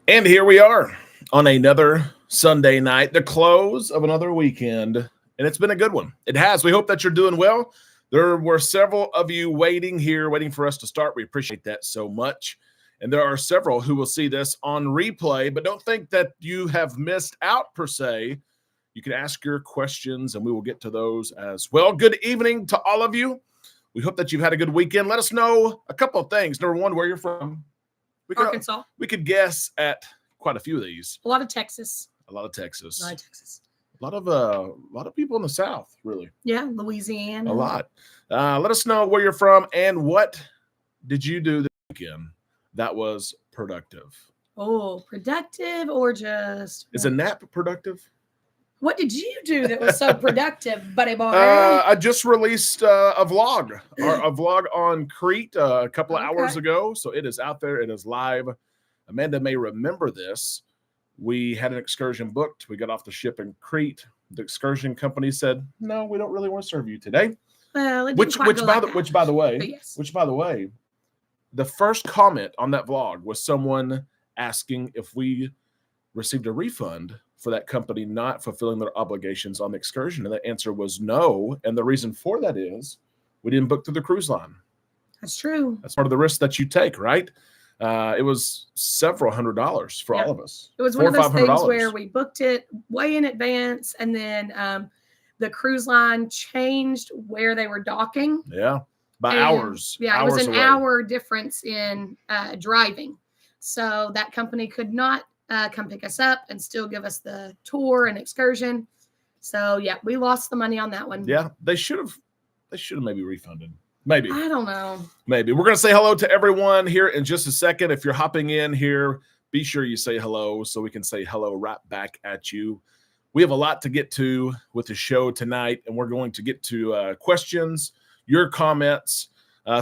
And here we are on another Sunday night, the close of another weekend, and it's been a good one. It has. We hope that you're doing well. There were several of you waiting for us to start. We appreciate that so much. And there are several who will see this on replay, but don't think that you have missed out per se. You can ask your questions, and we will get to those as well. Good evening to all of you. We hope that you've had a good weekend. Let us know a couple of things. Number one, where you're from. Arkansas. We could guess at quite a few of these. A lot of Texas. A lot of Texas. A lot of Texas. A lot of people in the South, really. Yeah, Louisiana. A lot. Let us know where you're from and what did you do this weekend that was productive. Oh, productive or just... Is a nap productive? What did you do that was so productive, buddy boy? I just released a vlog on Crete a couple of hours ago. So it is out there. It is live. Amanda may remember this. We had an excursion booked. We got off the ship in Crete. The excursion company said, "No, we don't really want to serve you today." Well, it which didn't quite go by the way, the first comment on that vlog was someone asking if we received a refund for that company not fulfilling their obligations on the excursion, and the answer was no. And the reason for that is we didn't book through the cruise line. That's true. That's part of the risk that you take, right? It was several $100s for all of us. It was one of those things where we booked it way in advance, and then the cruise line changed where they were docking. Yeah, by hours. Yeah, hours it was an away. hour difference in driving. So that company could not come pick us up and still give us the tour and excursion. So yeah, we lost the money on that one. Yeah, they should have maybe refunded. Maybe. I don't know. Maybe. We're going to say hello to everyone here in just a second. If you're hopping in here, be sure you say hello so we can say hello right back at you. We have a lot to get to with the show tonight, and we're going to get to questions, your comments,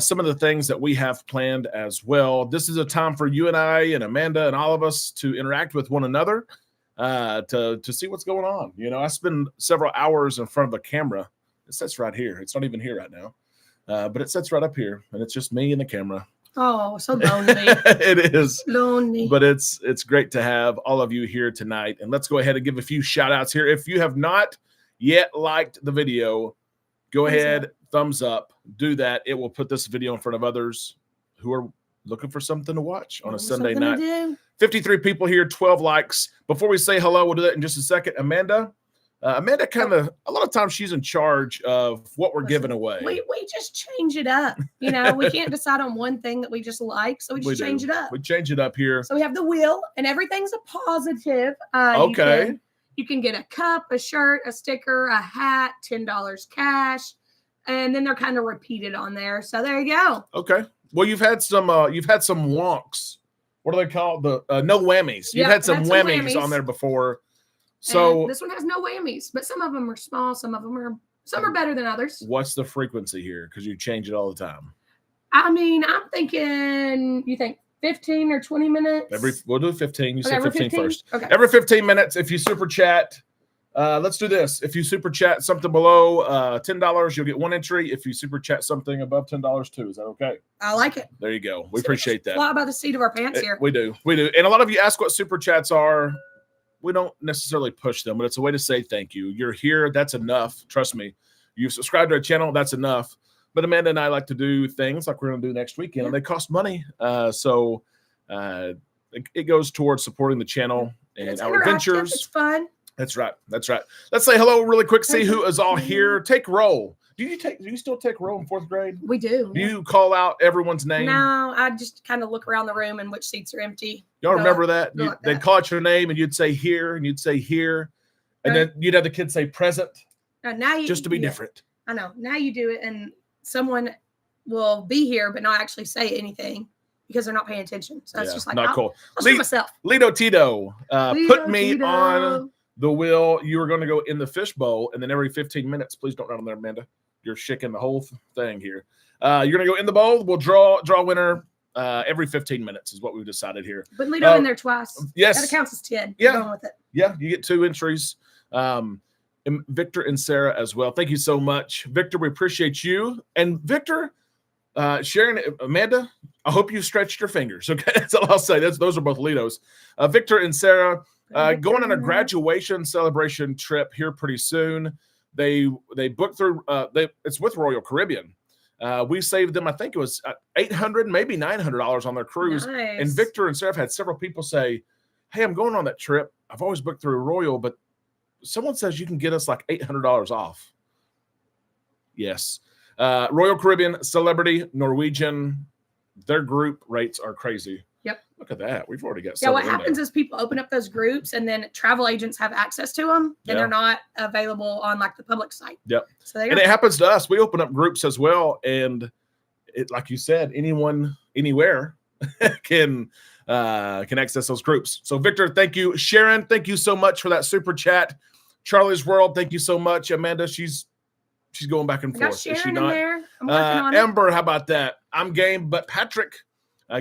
some of the things that we have planned as well. This is a time for you and I and Amanda and all of us to interact with one another, to see what's going on. You know, I spend several hours in front of a camera. It sits right here. It's not even here right now. But it sits right up here, and it's just me and the camera. Oh, so lonely. It is. Lonely. But it's great to have all of you here tonight. And let's go ahead and give a few shout-outs here. If you have not yet liked the video, go ahead, thumbs up. Do that. It will put this video in front of others who are looking for something to watch on a Sunday night. 53 people here, 12 likes. Before we say hello, we'll do that in just a second. Amanda kind of, a lot of times she's in charge of what we're giving away. We just change it up. You know, we can't decide on one thing that we just like, so we just change it up. We change it up here. So we have the wheel, and everything's a positive. Okay. You can get a cup, a shirt, a sticker, a hat, $10 cash, and then they're kind of repeated on there. So there you go. Okay. Well, you've had some wonks. What are they called? The no whammies. You've had some whammies on there before. So and this one has no whammies, but some of them are small. Some are better than others. What's the frequency here? Because you change it all the time. I mean, I'm thinking, you think 15 or 20 minutes? We'll do 15. You said 15 first. Okay. Every 15 minutes, if you super chat, let's do this. If you super chat something below $10, you'll get one entry. If you super chat something above $10 too, is that okay? I like it. There you go. We appreciate that. Fly by the seat of our pants here. We do. And a lot of you ask what super chats are. We don't necessarily push them, but it's a way to say thank you. You're here. That's enough. Trust me. You've subscribed to our channel. That's enough. But Amanda and I like to do things like we're going to do next weekend, and they cost money. So it goes towards supporting the channel and our adventures. It's fun. That's right. Let's say hello really quick. See who is all here. Take roll. Do you still take roll in 4th grade? We do. Do you call out everyone's name? No, I just kind of look around the room and which seats are empty. Y'all remember that? They'd call out your name and you'd say here and you'd say here. And then you'd have the kids say present. Now just to be different. I know. Now you do it and someone will be here but not actually say anything because they're not paying attention. So it's just like, not cool. I'll show myself. Lito Tito, put me on the wheel. You are going to go in the fishbowl, and then every 15 minutes, please don't run on there, Amanda. You're shaking the whole thing here. You're going to go in the bowl. We'll draw a winner every 15 minutes is what we've decided here. But Lito in there twice. Yes. That counts as 10. Yeah. Going with it. Yeah, you get 2 entries. And Victor and Sarah as well. Thank you so much. Victor, we appreciate you. And Victor, Sharon, Amanda, I hope you stretched your fingers. Okay, that's all I'll say. Those are both Litos. Victor and Sarah going on a graduation celebration trip here pretty soon. They booked through. It's with Royal Caribbean. We saved them. I think it was $800, maybe $900 on their cruise. Nice. And Victor and Sarah have had several people say, "Hey, I'm going on that trip. I've always booked through Royal, but someone says you can get us like $800 off." Yes. Royal Caribbean, Celebrity, Norwegian, their group rates are crazy. Yep. Look at that. We've already got Yeah, several what in happens there. is people open up those groups and then travel agents have access to them and Yeah. they're not available on like the public site. Yep. So they And it happens to us. We open up groups as well. And it, like you said, anyone, anywhere can access those groups. So Victor, thank you. Sharon, thank you so much for that super chat. Charlie's World, thank you so much. Amanda, she's going back and I got forth. Is she Sharon in not? there. I'm working on it. Amber, how about that? I'm game, but Patrick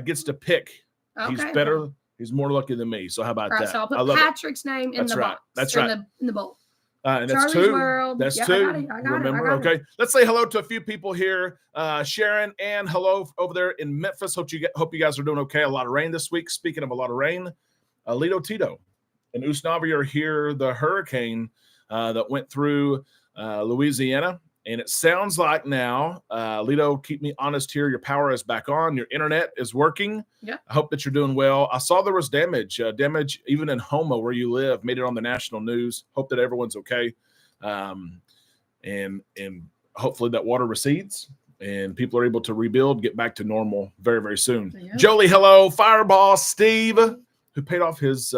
gets to pick. Okay. He's better. He's more lucky than me. So how about All right, that? so I'll I put love it. Patrick's name in That's the right. box. That's or right. in the bowl. And that's Charlie's two. World. That's Yep, two. I got Remember? it. Okay. Let's say hello to a few people here. Sharon and hello over there in Memphis. Hope you guys are doing okay. A lot of rain this week. Speaking of a lot of rain, Lito Tito and Usnavi are here. The hurricane that went through Louisiana. And it sounds like now, Lito, keep me honest here. Your power is back on. Your internet is working. Yeah. I hope that you're doing well. I saw there was damage. Damage even in Houma, where you live, made it on the national news. Hope that everyone's okay. And hopefully that water recedes and people are able to rebuild, get back to normal very, very soon. Yeah. Jolie, hello. Fireball Steve, who paid off his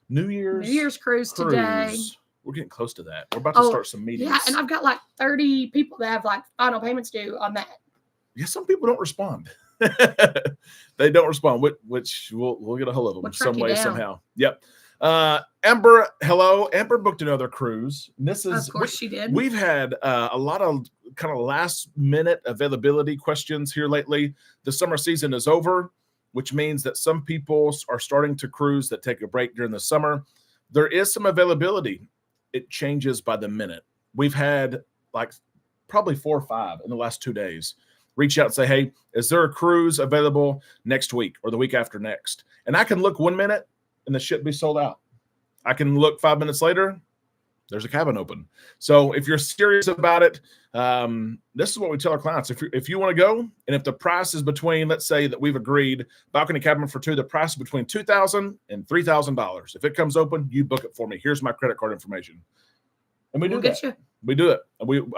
New Year's cruise today. We're getting close to that. We're about to start some meetings. Yeah, and I've got like 30 people that have like final payments due on that. Yeah, some people don't respond. They don't respond, which we'll get a hold of them We'll some track you way, down. somehow. Yep. Amber, hello. Amber booked another cruise. This is, Of course she did. We've had a lot of kind of last minute availability questions here lately. The summer season is over, which means that some people are starting to cruise that take a break during the summer. There is some availability. It changes by the minute. We've had like probably 4 or 5 in the last 2 days reach out and say, "Hey, is there a cruise available next week or the week after next?" And I can look 1 minute and the ship be sold out. I can look 5 minutes later, there's a cabin open. So if you're serious about it, this is what we tell our clients. If you want to go, and if the price is between, let's say that we've agreed balcony cabin for 2, the price is between $2,000 and $3,000. If it comes open, you book it for me. Here's my credit card information. And we do that. We do it.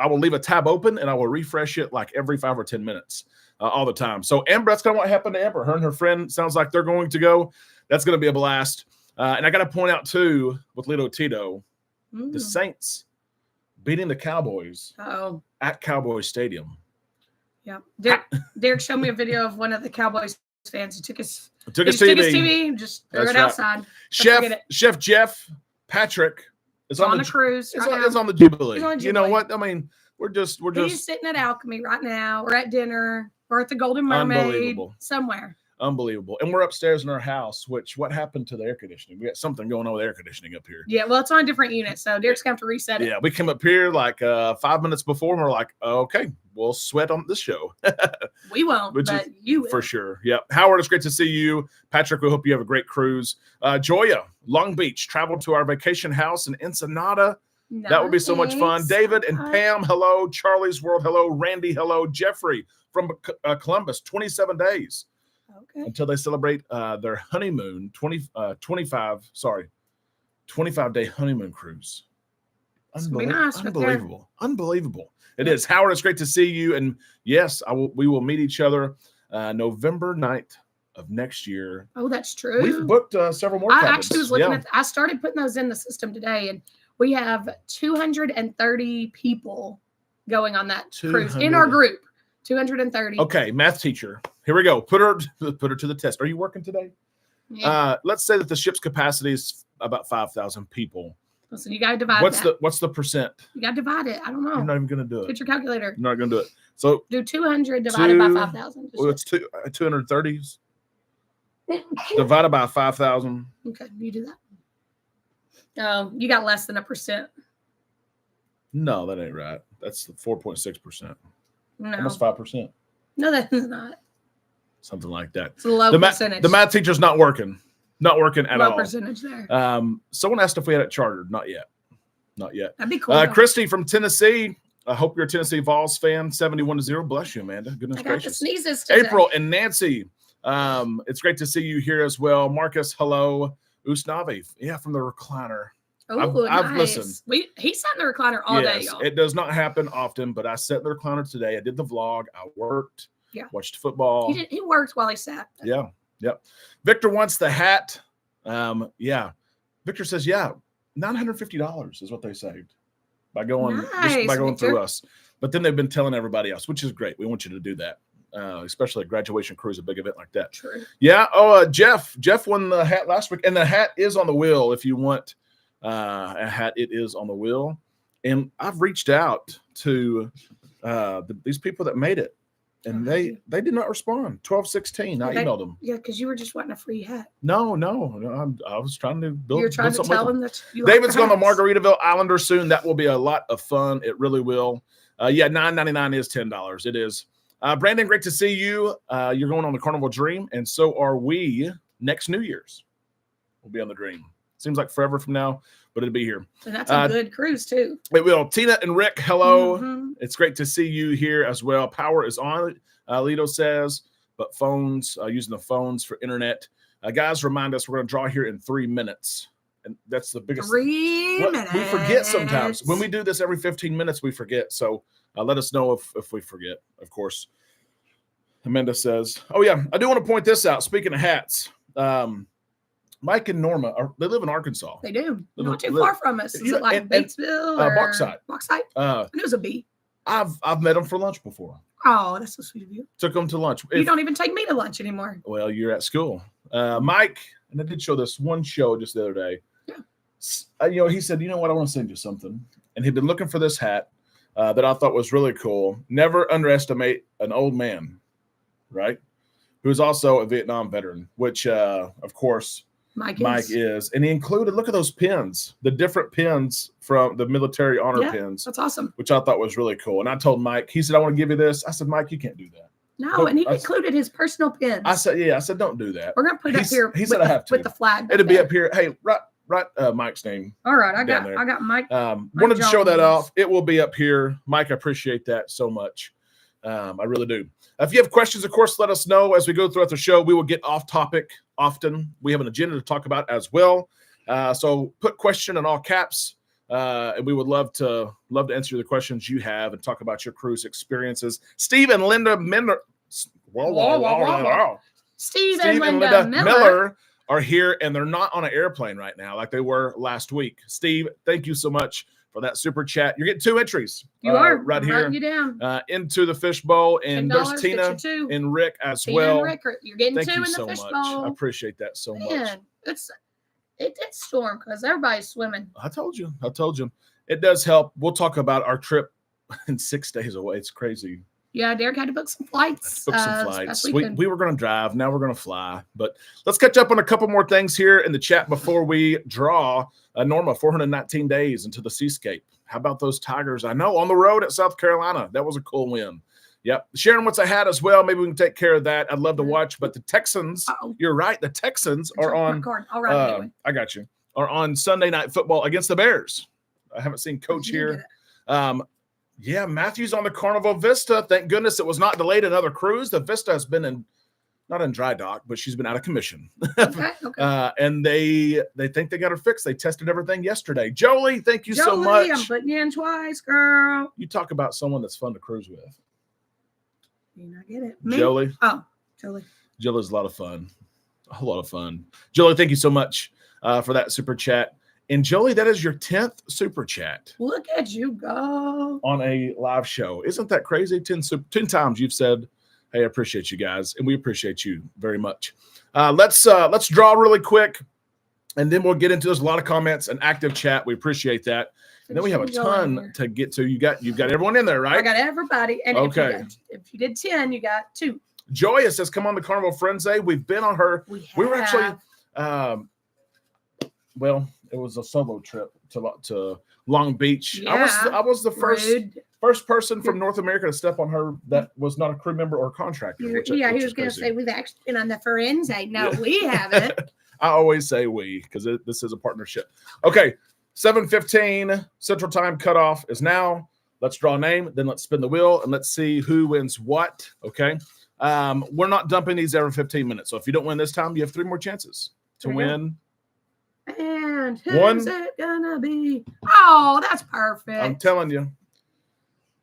I will leave a tab open and I will refresh it like every 5 or 10 minutes all the time. So Amber, that's kind of what happened to Amber. Her and her friend sounds like they're going to go. That's going to be a blast. And I got to point out too, with Lito Tito, the Saints beating the Cowboys at Cowboy Stadium. Yeah. Derek showed me a video of one of the Cowboys fans who took his TV and just threw it outside. Chef Jeff Patrick is on a cruise. It's on the Jubilee. On you know what? I mean, we're just He's sitting at Alchemy right now. We're at dinner. We're at the Golden Mermaid somewhere. Unbelievable. And we're upstairs in our house, what happened to the air conditioning? We got something going on with air conditioning up here. Yeah, well, it's on a different unit, so Derek's going to have to reset it. Yeah, we came up here like 5 minutes before, and we're like, okay, we'll sweat on this show. We won't, but you will. For sure. Yeah. Howard, it's great to see you. Patrick, we hope you have a great cruise. Joya, Long Beach, travel to our vacation house in Ensenada. Nice. That would be so much fun. David and Pam, hello. Charlie's World, hello. Randy, hello. Jeffrey from Columbus, 27 days. Okay. Until they celebrate their honeymoon, 25-day honeymoon cruise. Unbelievable. Unbelievable. It is. Howard, it's great to see you. And yes, we will meet each other November 9th of next year. Oh, that's true. We've booked several more cabins. I actually was looking I started putting those in the system today, and we have 230 people going on that cruise in our group. 230. Okay, math teacher. Here we go. Put her to the test. Are you working today? Yeah. Let's say that the ship's capacity is about 5,000 people. Listen, you got to divide What's the percent? You got to divide it. I don't know. You're not even going to do it. Get your calculator. You're not going to do it. So do 200 divided by 5,000. Well, it's 230s divided by 5,000. Okay, you do that. You got less than 1%. No, that ain't right. That's 4.6%. No. Almost 5%. No, that is not. something like that. It's a low percentage. The math teacher's not working at all. Low percentage there. Someone asked if we had it chartered. Not yet. That'd be cool. Christy from Tennessee. I hope you're a Tennessee Vols fan. 71-0. Bless you, Amanda. Goodness gracious. I got the sneezes today. April and Nancy. It's great to see you here as well. Marcus, hello. Usnavi, from the recliner. Oh, I've nice. listened. He sat in the recliner all day, y'all. It does not happen often, but I sat in the recliner today. I did the vlog. I worked. Yeah. Watched football. He worked while he sat. Yeah. Yep. Victor wants the hat. Victor says, $950 is what they saved by going through us. But then they've been telling everybody else, which is great. We want you to do that. Especially a graduation cruise, a big event like that. True. Yeah. Oh, Jeff won the hat last week, and the hat is on the wheel. If you want a hat, it is on the wheel. And I've reached out to these people that made it, and they did not respond. 1216. I emailed them. Yeah, because you were just wanting a free hat. No. I was trying to build. You're trying to tell them that you David's like going to Margaritaville Islander soon. That will be a lot of fun. It really will. $9.99 is $10. It is. Brandon, great to see you. You're going on the Carnival Dream, and so are we next New Year's. We'll be on the Dream. Seems like forever from now, but it'll be here. And that's a good cruise, too. It will. Tina and Rick, hello. Mm-hmm. It's great to see you here as well. Power is on, Lito says, but phones, using the phones for internet. Guys, remind us, we're going to draw here in 3 minutes. And that's the biggest. 3 minutes. We forget sometimes. When we do this every 15 minutes, we forget. So let us know if we forget, of course. Amanda says, oh, yeah, I do want to point this out. Speaking of hats, Mike and Norma, they live in Arkansas. They do. Not too far from us. Is it like Batesville or Bauxite? Bauxite? And it was a B. I've met them for lunch before. Oh, that's so sweet of you. Took them to lunch. You don't even take me to lunch anymore. Well, you're at school. Mike, and I did show this one show just the other day. Yeah. He said, you know what, I want to send you something. And he'd been looking for this hat that I thought was really cool. Never underestimate an old man, right? Who's also a Vietnam veteran, which, of course, Mike is. And he included, look at those pins, the different pins from the military honor pins. That's awesome. Which I thought was really cool. And I told Mike, he said, I want to give you this. I said, Mike, you can't do that. No, and he included his personal pins. I said, don't do that. We're going to put it up here. He said, I have to. With the flag. It'll be up here. Hey, write Mike's name. All right. I got Mike. Wanted to show that off. It will be up here. Mike, I appreciate that so much. I really do. If you have questions, of course, let us know as we go throughout the show. We will get off topic often. We have an agenda to talk about as well. So put question in all caps, and we would love to answer the questions you have and talk about your cruise experiences. Steve and Linda Miller. Steve and Linda Miller are here, and they're not on an airplane right now like they were last week. Steve, thank you so much for that super chat. You're getting 2 entries. You are right here. You down. Into the fishbowl, and there's Tina and Rick as well. Rick, you're getting Thank 2 you in the so fishbowl. much. I appreciate that so much. It did storm because everybody's swimming. I told you. It does help. We'll talk about our trip in 6 days away. It's crazy. Yeah, Derek had to book some flights. We were going to drive. Now we're going to fly. But let's catch up on a couple more things here in the chat before we draw. Norma, 419 days into the seascape. How about those Tigers? I know, on the road at South Carolina. That was a cool win. Yep. Sharon wants a hat as well. Maybe we can take care of that. I'd love to watch. But the Texans, You're right. The Texans are on. All right, anyway. I got you. Are on Sunday Night Football against the Bears. I haven't seen Coach here. Yeah, Matthew's on the Carnival Vista. Thank goodness it was not delayed another cruise. The Vista has been not in dry dock, but she's been out of commission. Okay. And they think they got her fixed. They tested everything yesterday. Jolie, thank you so much. I'm putting you in twice, girl. You talk about someone that's fun to cruise with. You not get it. Me? Jolie. Oh, Jolie. Jolie's a lot of fun. A whole lot of fun. Jolie, thank you so much for that super chat. And Jolie, that is your 10th super chat. Look at you go. On a live show. Isn't that crazy? 10 times you've said, hey, I appreciate you guys. And we appreciate you very much. Let's draw really quick. And then we'll get into there's a lot of comments and active chat. We appreciate that. And then we have a ton to get to. You've got everyone in there, right? I got everybody. And okay. If you did 10, you got 2. Joya says, come on the Carnival Friends Day. We've been on her. We were actually well, it was a solo trip to Long Beach. Yeah, I was the first. Rude. First person from North America to step on her that was not a crew member or contractor. Which he is was going to crazy. say we've actually been on the Firenze. No, we haven't. I always say we because this is a partnership. Okay, 7:15 Central Time cutoff is now. Let's draw a name, then let's spin the wheel, and let's see who wins what. Okay, we're not dumping these every 15 minutes. So if you don't win this time, you have 3 more chances to win. And who's it gonna be? Oh, that's perfect. I'm telling you.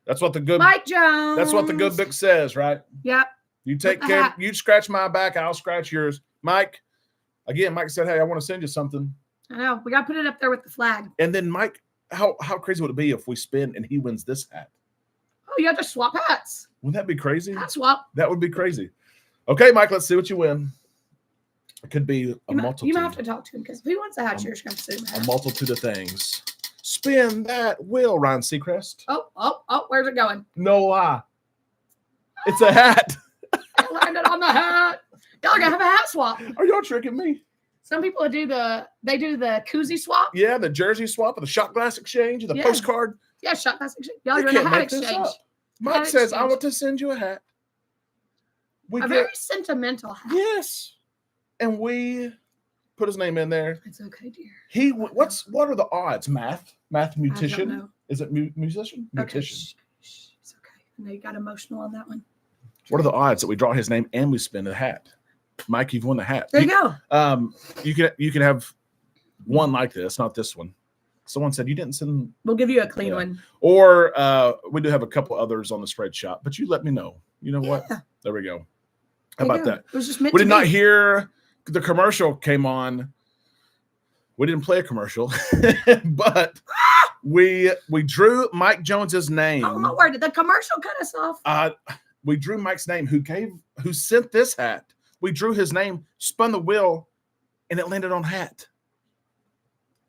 That's what the good Mike Jones. That's what the good book says, right? Yep. You take care. You scratch my back, I'll scratch yours. Mike, again, Mike said, "Hey, I want to send you something." I know. We got to put it up there with the flag. And then Mike, how crazy would it be if we spin and he wins this hat? Oh, you have to swap hats. Wouldn't that be crazy? Hat swap. That would be crazy. Okay, Mike, let's see what you win. It could be a multitude. You might have to talk to him because if he wants a hat, you're just going to sue him. A multitude of things. Spin that wheel, Ryan Seacrest. Oh, where's it going? No lie. It's a hat. I landed on the hat. Y'all are going to have a hat swap. Are y'all tricking me? Some people do the koozie swap. Yeah, the jersey swap, the shot glass exchange, the postcard. Yeah, shot glass exchange. Y'all doing a hat exchange. Mike says, I want to send you a hat. Very sentimental hat. Yes. And we put his name in there. It's okay, dear. What are the odds? Mathematician? Is it musician? Okay. Musician. It's okay. I know you got emotional on that one. What are the odds that we draw his name and we spin the hat? Mike, you've won the hat. There you go. You can have one like this, not this one. Someone said you didn't send. We'll give you a clean one. Or we do have a couple others on the spread shop, but you let me know. You know what? There we go. How about that? It was just meant we did not hear the commercial came on. We didn't play a commercial, but we drew Mike Jones's name. Oh my word! The commercial cut us off. We drew Mike's name. Who sent this hat? We drew his name, spun the wheel, and it landed on hat.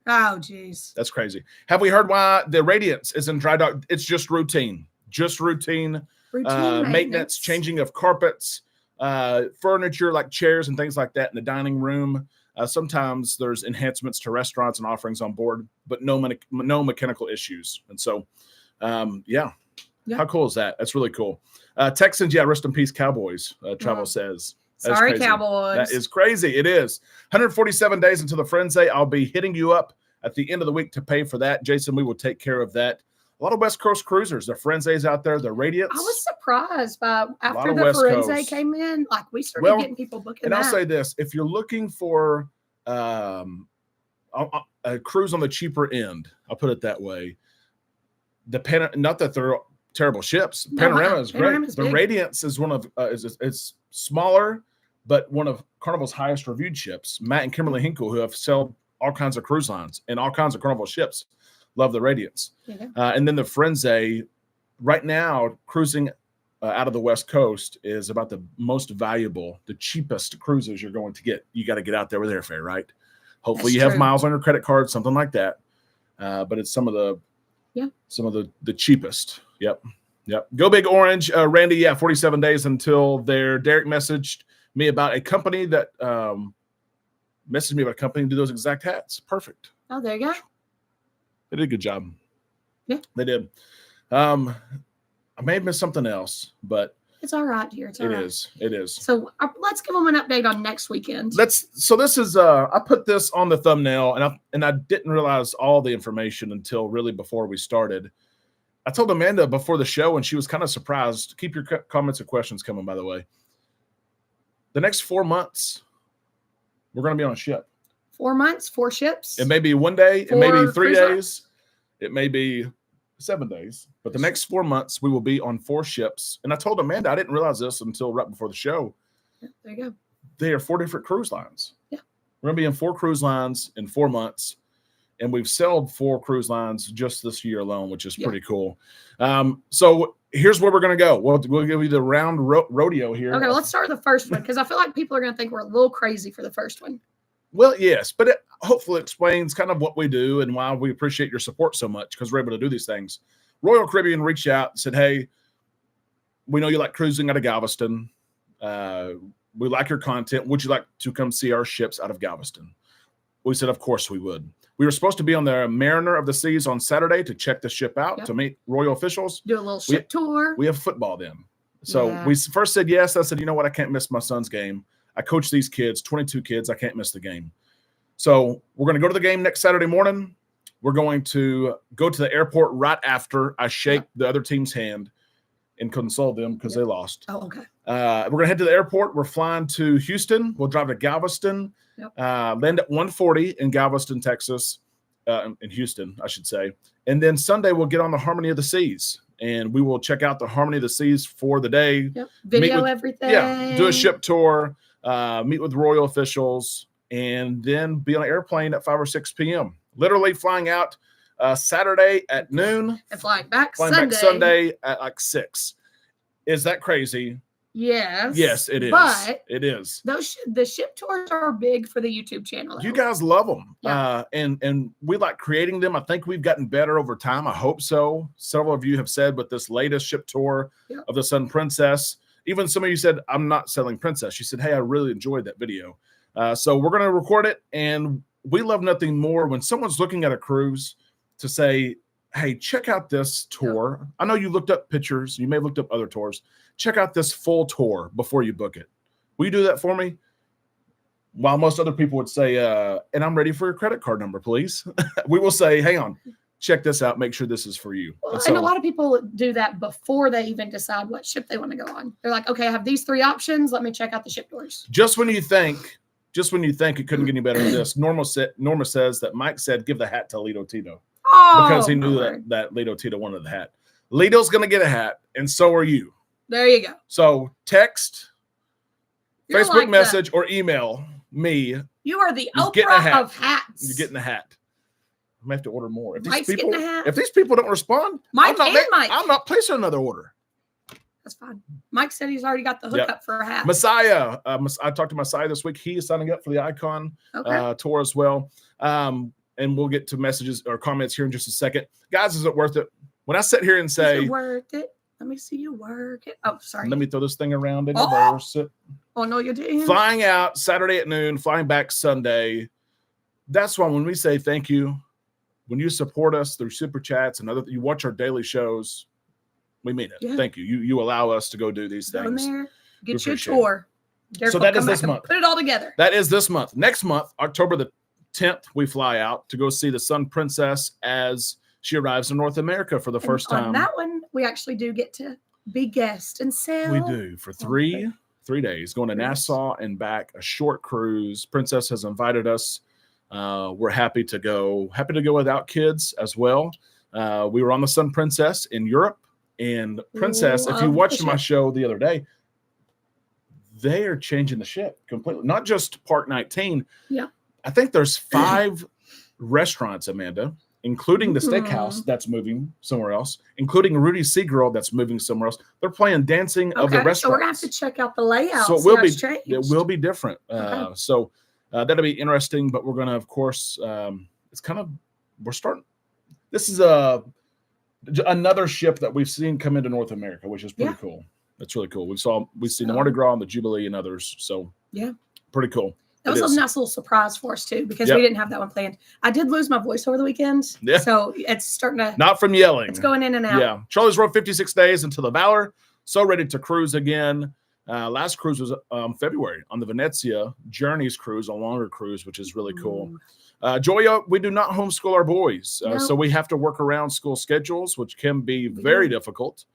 Oh, geez. That's crazy. Have we heard why the Radiance is in dry dock? It's just routine. Just routine. Maintenance, changing of carpets, furniture like chairs and things like that in the dining room. Sometimes there's enhancements to restaurants and offerings on board, but no mechanical issues. And so, yeah. How cool is that? That's really cool. Texans, rest in peace, Cowboys, Travel says. Sorry, Cowboys. That is crazy. It is. 147 days until the Firenze. I'll be hitting you up at the end of the week to pay for that. Jason, we will take care of that. A lot of West Coast cruisers. The Firenze's out there. The Radiance. I was surprised by after the Firenze came in. Like we started getting people booking. And I'll say this: if you're looking for a cruise on the cheaper end, I'll put it that way. Not that they're terrible ships. Panorama is great. The Radiance is one of it's smaller, but one of Carnival's highest reviewed ships. Matt and Kimberly Hinkle, who have sailed all kinds of cruise lines and all kinds of Carnival ships, love the Radiance. Yeah. And then the Firenze, right now, cruising out of the West Coast is about the most valuable, the cheapest cruises you're going to get. You got to get out there with airfare, right? Hopefully you have miles on your credit card, something like that. But it's some of the cheapest. Yep. Go Big Orange. Randy, 47 days until there. Derek messaged me about a company that to do those exact hats. Perfect. Oh, there you go. They did a good job. Yeah. They did. I may have missed something else, but it's all right, dear. It is. So let's give them an update on next weekend. So this is I put this on the thumbnail and I didn't realize all the information until really before we started. I told Amanda before the show, and she was kind of surprised. Keep your comments and questions coming, by the way. The next 4 months, we're going to be on a ship. 4 months, 4 ships. It may be 1 day. It may be 3 days. It may be 7 days. But the next 4 months, we will be on 4 ships. And I told Amanda, I didn't realize this until right before the show. Yeah, there you go. They are 4 different cruise lines. Yeah. We're going to be in 4 cruise lines in 4 months. And we've sailed 4 cruise lines just this year alone, which is pretty cool. So here's where we're going to go. We'll give you the round rodeo here. Okay, let's start with the first one because I feel like people are going to think we're a little crazy for the first one. Well, yes, but it hopefully explains kind of what we do and why we appreciate your support so much because we're able to do these things. Royal Caribbean reached out and said, hey, we know you like cruising out of Galveston. We like your content. Would you like to come see our ships out of Galveston? We said, of course we would. We were supposed to be on the Mariner of the Seas on Saturday to check the ship out, Yep. to meet royal officials. Do a little ship tour. We have football then. So Yeah. we first said yes. I said, you know what? I can't miss my son's game. I coach these kids, 22 kids. I can't miss the game. So we're going to go to the game next Saturday morning. We're going to go to the airport right after I shake the other team's hand and console them because they lost. Oh, okay. We're going to head to the airport. We're flying to Houston. We'll drive to Galveston, land at 1:40 in Galveston, Texas, in Houston, I should say. And then Sunday, we'll get on the Harmony of the Seas, and we will check out the Harmony of the Seas for the day. Yep. Video everything. Yeah, do a ship tour, meet with royal officials, and then be on an airplane at 5 or 6 p.m. Literally flying out Saturday at noon. And flying back Sunday at like 6. Is that crazy? Yes. Yes, it is. But it is. The ship tours are big for the YouTube channel. You guys love them. Yeah. And we like creating them. I think we've gotten better over time. I hope so. Several of you have said with this latest ship tour of the Sun Princess, even some of you said, I'm not selling Princess. She said, hey, I really enjoyed that video. So we're going to record it. And we love nothing more when someone's looking at a cruise to say, hey, check out this tour. Yeah. I know you looked up pictures. You may have looked up other tours. Check out this full tour before you book it. Will you do that for me? While most other people would say, and I'm ready for your credit card number, please. We will say, hang on, check this out. Make sure this is for you. Well, and a lot of people do that before they even decide what ship they want to go on. They're like, okay, I have these 3 options. Let me check out the ship tours. Just when you think it couldn't get any better than this, Norma says that Mike said, give the hat to Lito Tito. Because he knew that Lito Tito wanted the hat. Lito's going to get a hat, and so are you. There you go. So text, You're Facebook like message, or email me. You are the Oprah of hats. You're getting a hat. I may have to order more. If Mike's these people don't respond, Mike I'm not placing another order. That's fine. Mike said he's already got the hookup for a hat. Messiah. I talked to Messiah this week. He is signing up for the Icon tour as well. And we'll get to messages or comments here in just a second. Guys, is it worth it? When I sit here and say, is it worth it? Let me see you work it. Oh, sorry. Let me throw this thing around and reverse it. Oh, no, you didn't. Flying out Saturday at noon, flying back Sunday. That's why when we say thank you, when you support us through Super Chats and you watch our daily shows, we mean it. Yeah. Thank you. You allow us to go do these things. There, get your tour. So that is this month. Put it all together. That is this month. Next month, October the 10th, we fly out to go see the Sun Princess as she arrives in North America for the first time. On that one, we actually do get to be guest and sail. We do for three days, going to Nassau and back, a short cruise. Princess has invited us. We're happy to go without kids as well. We were on the Sun Princess in Europe, and Princess, if you watched my show the other day, they are changing the ship completely. Not just Park 19. Yeah. I think there's 5 restaurants, Amanda, including the steakhouse that's moving somewhere else, including Rudy Seagirl that's moving somewhere else. They're playing dancing of the restaurants. So we're going to have to check out the layout. So it will be different. So that'll be interesting, but we're going to, of course, this is another ship that we've seen come into North America, which is pretty cool. That's really cool. We've seen the Mardi Gras and the Jubilee and others. So pretty cool. That was a nice little surprise for us too, because we didn't have that one planned. I did lose my voice over the weekend. Yeah. So it's starting to not from yelling. It's going in and out. Yeah. Charlie's rowed 56 days until the Valor. So ready to cruise again. Last cruise was February on the Venezia Journeys cruise, a longer cruise, which is really cool. Joya, we do not homeschool our boys. So we have to work around school schedules, which can be very difficult.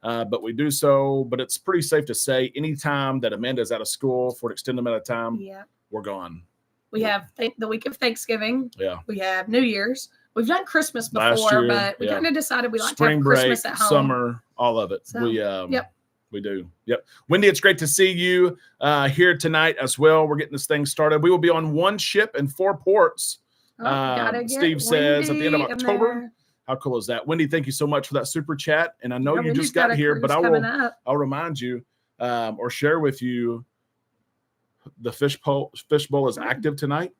But we do so. But it's pretty safe to say anytime that Amanda's out of school for an extended amount of time, we're gone. We have the week of Thanksgiving. Yeah. We have New Year's. We've done Christmas before, but we kind of decided we like to have Christmas at home. Summer, all of it. So, we do. Yep. Wendy, it's great to see you here tonight as well. We're getting this thing started. We will be on 1 ship in 4 ports. Steve says at the end of October. How cool is that? Wendy, thank you so much for that super chat. And I know you just got here, but I'll remind you or share with you the fishbowl is active tonight.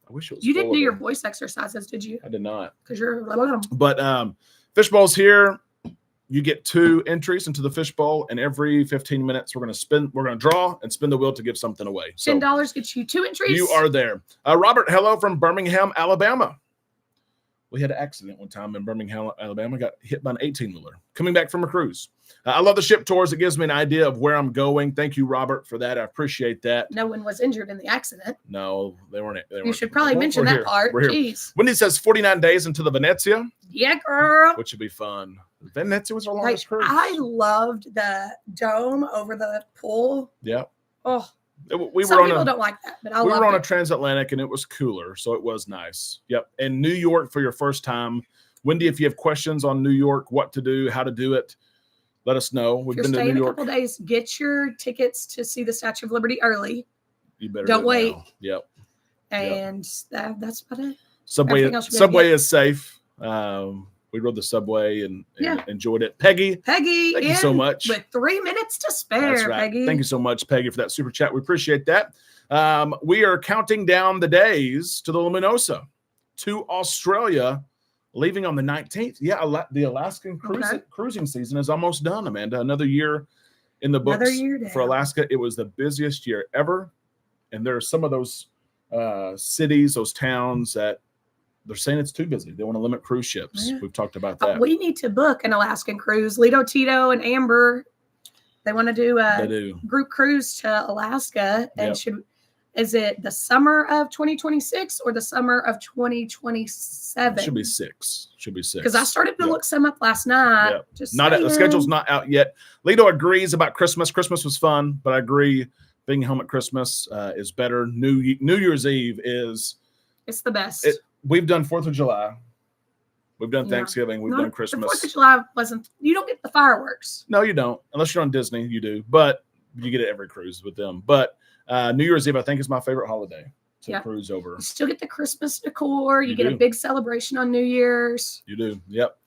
I wish it was. You didn't do your voice exercises, did you? I did not. Because you're. But fishbowl's here. You get 2 entries into the fishbowl, and every 15 minutes we're going to draw and spin the wheel to give something away. So $10 gets you 2 entries. You are there. Robert, hello from Birmingham, Alabama. We had an accident one time in Birmingham, Alabama. Got hit by an 18-wheeler coming back from a cruise. I love the ship tours. It gives me an idea of where I'm going. Thank you, Robert, for that. I appreciate that. No one was injured in the accident. No, they weren't. You should probably mention that part. We're here. Jeez. Wendy says 49 days into the Venezia. Yeah, girl. Which would be fun. Venezia was our longest cruise. I loved the dome over the pool. Yeah. Oh, Some people don't like that, but I we loved were on it. a transatlantic and it was cooler, so it was nice. Yep. And New York for your first time. Wendy, if you have questions on New York, what to do, how to do it, let us know. We've If been you're to New staying a York. couple days, get your tickets to see the Statue of Liberty early. You better Don't do it wait. now. Yep. And that's about it. Subway Everything else you gotta is safe. We rode the subway and enjoyed it. Peggy, thank you so much. With 3 minutes to spare, That's right. Peggy. Thank you so much, Peggy, for that super chat. We appreciate that. We are counting down the days to the Luminosa to Australia, leaving on the 19th. Yeah, the Alaskan cruising season is almost done, Amanda. Another year in the books Another year for down. Alaska. It was the busiest year ever. And there are some of those cities, those towns that they're saying it's too busy. They want to limit cruise ships. Yeah. We've talked about that. We need to book an Alaskan cruise. Lido, Tito, and Amber, they want to do They a do. group cruise to Alaska. And Yep. is it the summer of 2026 or the summer of 2027? Should be six. Because I started to Yep. look some up last night. Yep. Just The saying. schedule's not out yet. Lido agrees about Christmas. Christmas was fun, but I agree being home at Christmas is better. New Year's Eve is. It's the best. We've done 4th of July. We've done Yeah. Thanksgiving. We've No, done Christmas. The 4th of July wasn't. You don't get the fireworks. No, you don't. Unless you're on Disney, you do. But you get it every cruise with them. But New Year's Eve, I think, is my favorite holiday to Yep. cruise over. You still get the Christmas decor. You get do. a big celebration on New Year's. You do. Yep.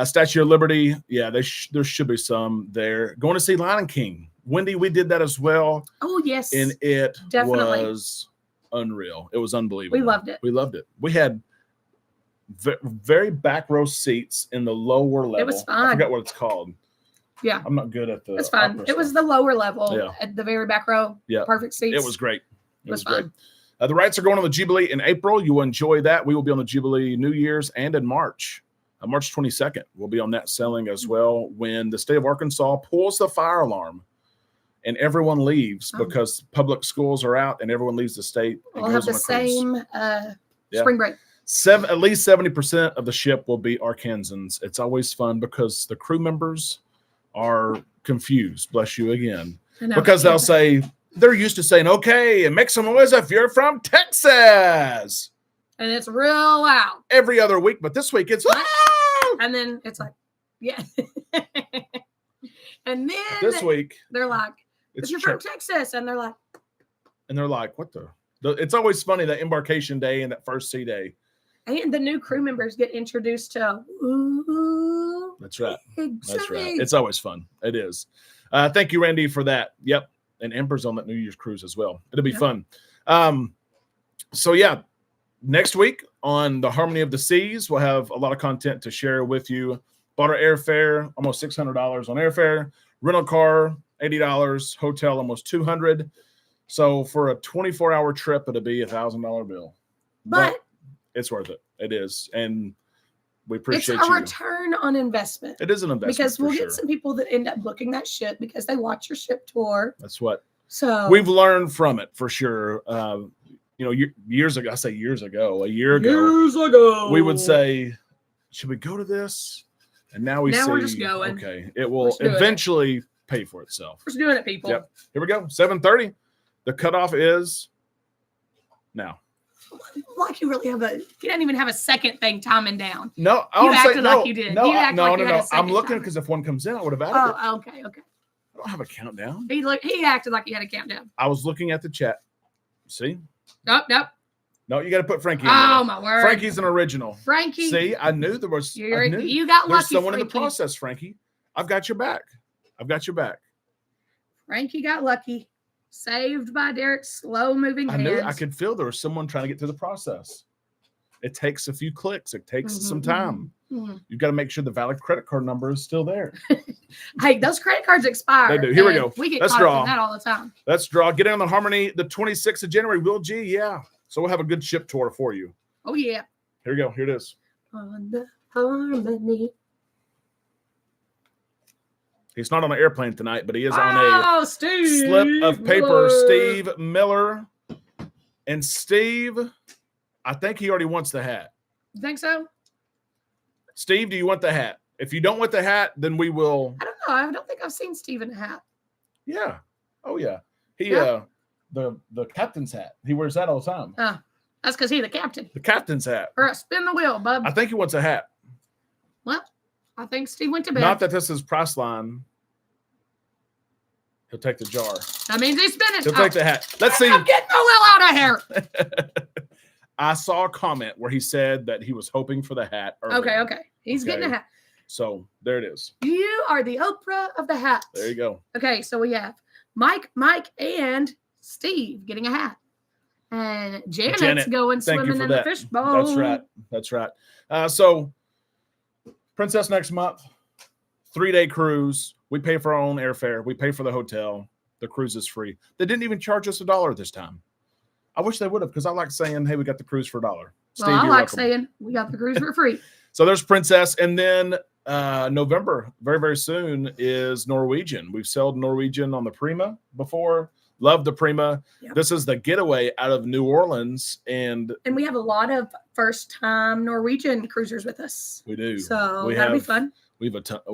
Statue of Liberty. Yeah, there should be some there. Going to see Lion King. Wendy, we did that as well. Oh, yes. And it Definitely. was unreal. It was unbelievable. We loved it. We loved it. We had very back row seats in the lower level. It was I fun. forgot what it's called. Yeah. I'm not good at the. It's fun. opera It was stuff. the lower level Yeah. at the very back row. Yeah. Perfect seats. It was great. It was great. fun. The rights are going on the Jubilee in April. You will enjoy that. We will be on the Jubilee New Year's and in March. March 22nd. We'll be on that selling as well when the state of Arkansas pulls the fire alarm and everyone leaves because public schools are out and everyone leaves the state. And We'll have goes the on a cruise. same Yeah. spring break. At least 70% of the ship will be Arkansans. It's always fun because the crew members are confused. Bless you again. I know. Because they'll say, they're used to saying, okay, and make some noise if you're from Texas And it's real loud. every other week. But this week it's, "Ah!" And then it's like, yeah. And then This week they're like, it's you're from church. Texas. And they're like, And they're like, what the? It's always funny that embarkation day and that first sea day. and the new crew members get introduced to, ooh, That's right. That's right. exciting. It's always fun. It is. Thank you, Randy, for that. Yep. And Amber's on that New Year's cruise as well. It'll be Yep. fun. So yeah, next week on the Harmony of the Seas, we'll have a lot of content to share with you. Bought our airfare, almost $600 on airfare. Rental car, $80. Hotel, almost $200. So for a 24-hour trip, it'll be $1,000 bill. But it's worth it. It is. And we it's appreciate a you. return on investment. It is an investment Because we'll for get sure. some people that end up booking that ship because they watch your ship tour. That's what So we've learned from it for sure. Years ago, a year ago, we would say, should we go to this? And now we Now see, we're just going. okay, it will Let's do it. eventually pay for itself. we're just doing it, people. Yep. Here we go. 7:30. The cutoff is now. Like you really have you didn't even have a second thing timing down. No, I You want to say acted no. like you did. No, You acted like you had a I'm second looking time. because if one comes in, I would have added it. Oh, okay. I don't have a countdown. He acted like he had a countdown. I was looking at the chat. See? Nope. No, you got to put Frankie in Oh there. my word. Frankie's an original. Frankie. See, I knew there was. I knew. You got There's lucky. someone in the Frankie. process, Frankie. I've got your back. Frankie got lucky. Saved by Derek's slow moving I hands. knew I could feel there was someone trying to get through the process. It takes a few clicks. It takes Mhm, some time. Mhm. You've got to make sure the valid credit card number is still there. Hey, those credit cards expire. They do. Here we and go. We get Let's caught draw. up in that all the time. Let's draw. Get in on the Harmony the 26th of January. Will G, yeah. So we'll have a good ship tour for you. Oh yeah. Here we go. Here it is. On the harmony. He's not on an airplane tonight, but he is on a Steve slip of paper. Miller. Steve Miller. And Steve, I think he already wants the hat. You think so? Steve, do you want the hat? If you don't want the hat, then we will. I don't know. I don't think I've seen Steve in a hat. Yeah. Oh, yeah. Yeah. The captain's hat. He wears that all the time. That's because he's the captain. The captain's hat. Or spin the wheel, bub. I think he wants a hat. Well, I think Steve went to bed. Not that this is Priceline. He'll take the jar. That means he's spinning. He'll take the hat. Let's see. I'm getting the wheel out of here. I saw a comment where he said that he was hoping for the hat. earlier. Okay. He's getting a hat. So there it is. You are the Oprah of the hats. There you go. Okay, so we have Mike, and Steve getting a hat. And Janet's Janet, going thank you swimming for in that. the fishbowl. That's right. So Princess next month, 3-day cruise. We pay for our own airfare. We pay for the hotel. The cruise is free. They didn't even charge us $1 this time. I wish they would have, because I like saying, hey, we got the cruise for $1. Steve, Well, I you're like welcome. saying we got the cruise for free. So there's Princess, and then November, very, very soon, is Norwegian. We've sailed Norwegian on the Prima before. Love the Prima. Yep. This is the getaway out of New Orleans, and And we have a lot of first-time Norwegian cruisers with us. we do. So we that'll be have- fun. We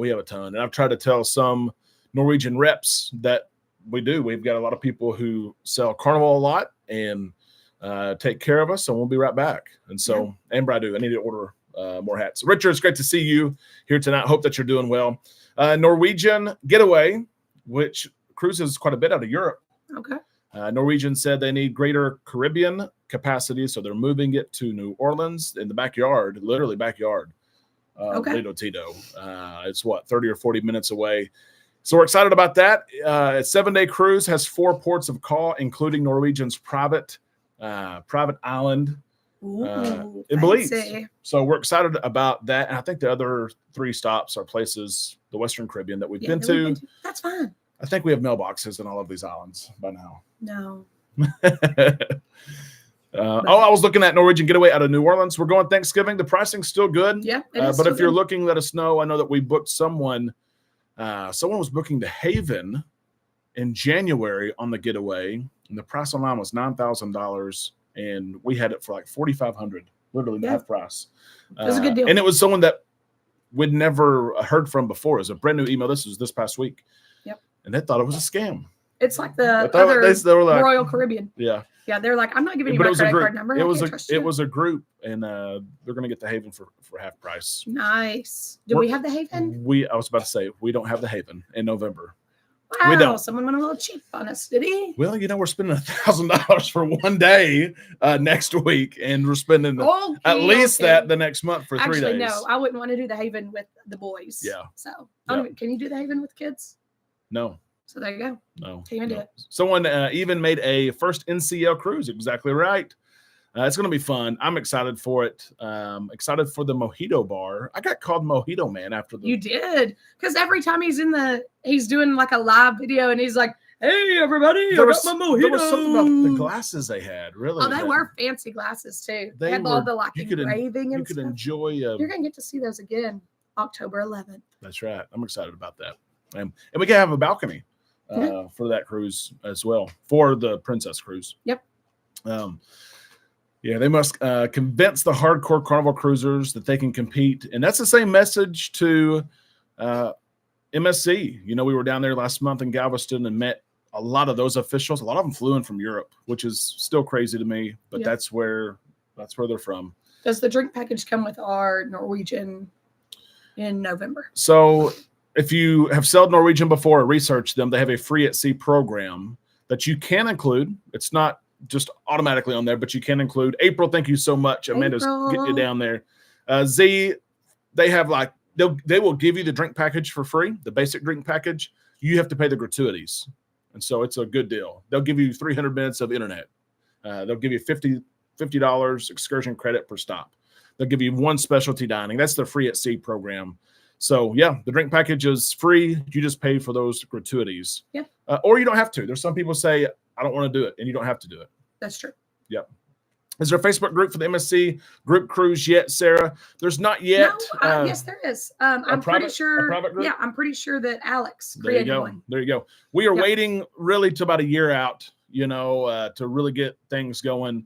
have a ton, and I've tried to tell some Norwegian reps that we do. We've got a lot of people who sell Carnival a lot and take care of us, so we'll be right back. And so, Amber, I need to order more hats. Richard, it's great to see you here tonight. Hope that you're doing well. Norwegian getaway, which cruises quite a bit out of Europe. Okay. Norwegian said they need greater Caribbean capacity, so they're moving it to New Orleans in the backyard, literally backyard. Lido Tito. It's 30 or 40 minutes away. So we're excited about that. A 7-day cruise has 4 ports of call, including Norwegian's private island Ooh, in Belize. fancy. So we're excited about that. And I think the other 3 stops are places, the Western Caribbean that we've Yeah, been that we've to. been to. That's fun. I think we have mailboxes in all of these islands by now. No. I was looking at Norwegian getaway out of New Orleans. We're going Thanksgiving. The pricing's still good. Yeah. But if you're looking, let us know. I know that we booked someone. Someone was booking the Haven in January on the getaway, and the price online was $9,000, and we had it for like $4,500, literally half price. It was a good deal. And it was someone that we'd never heard from before. It was a brand new email. This was this past week. Yep. And they thought it was a scam. It's like the They other they were like, Royal Caribbean. yeah. Yeah, they're like, I'm not giving you But my it was a credit group. card number. It I was can't trust you. it was a group, and they're going to get the Haven for half price. Nice. Do we have the Haven? I was about to say we don't have the Haven in November. Wow, we don't. Someone went a little cheap on us, did he? Well, we're spending $1,000 for one day next week, and we're spending at least that the next month for 3 days. Actually, no, I wouldn't want to do the Haven with the boys. Yeah. So, Yeah. can you do the Haven with kids? No, So there you go. no. Can't even do it. Someone even made a first NCL cruise. Exactly right. It's going to be fun. I'm excited for it. Excited for the Mojito Bar. I got called Mojito Man after the. You did, because every time he's doing like a live video, and he's like, "Hey, everybody, There I was, got my mojito." there was something about the glasses they had. Really, Oh, they that were fancy glasses too. They They had all were- the like you could en- engraving you and could stuff. enjoy. You're gonna get to see those again, October 11th. That's right. I'm excited about that. And we can have a balcony Yeah. for that cruise as well, for the Princess cruise. Yep. Yeah, they must convince the hardcore Carnival cruisers that they can compete. And that's the same message to MSC. We were down there last month in Galveston and met a lot of those officials. A lot of them flew in from Europe, which is still crazy to me, but Yeah. that's where they're from. Does the drink package come with our Norwegian in November? So if you have sailed Norwegian before or researched them, they have a free at sea program that you can include. It's not just automatically on there, but you can include. April, thank you so much. Amanda's getting you down there. Z, they have they will give you the drink package for free, the basic drink package. You have to pay the gratuities. And so it's a good deal. They'll give you 300 minutes of internet. They'll give you $50 excursion credit per stop. They'll give you 1 specialty dining. That's the free at sea program. So yeah, the drink package is free. You just pay for those gratuities. Yeah. Or you don't have to. There's some people say, I don't want to do it, and you don't have to do it. That's true. Yep. Is there a Facebook group for the MSC group cruise yet, Sarah? There's not yet. No, yes, there is. I'm pretty sure. A private group? Yeah, I'm pretty sure that Alex There you created go. one. There you go. We are Yep. waiting really to about a year out, to really get things going.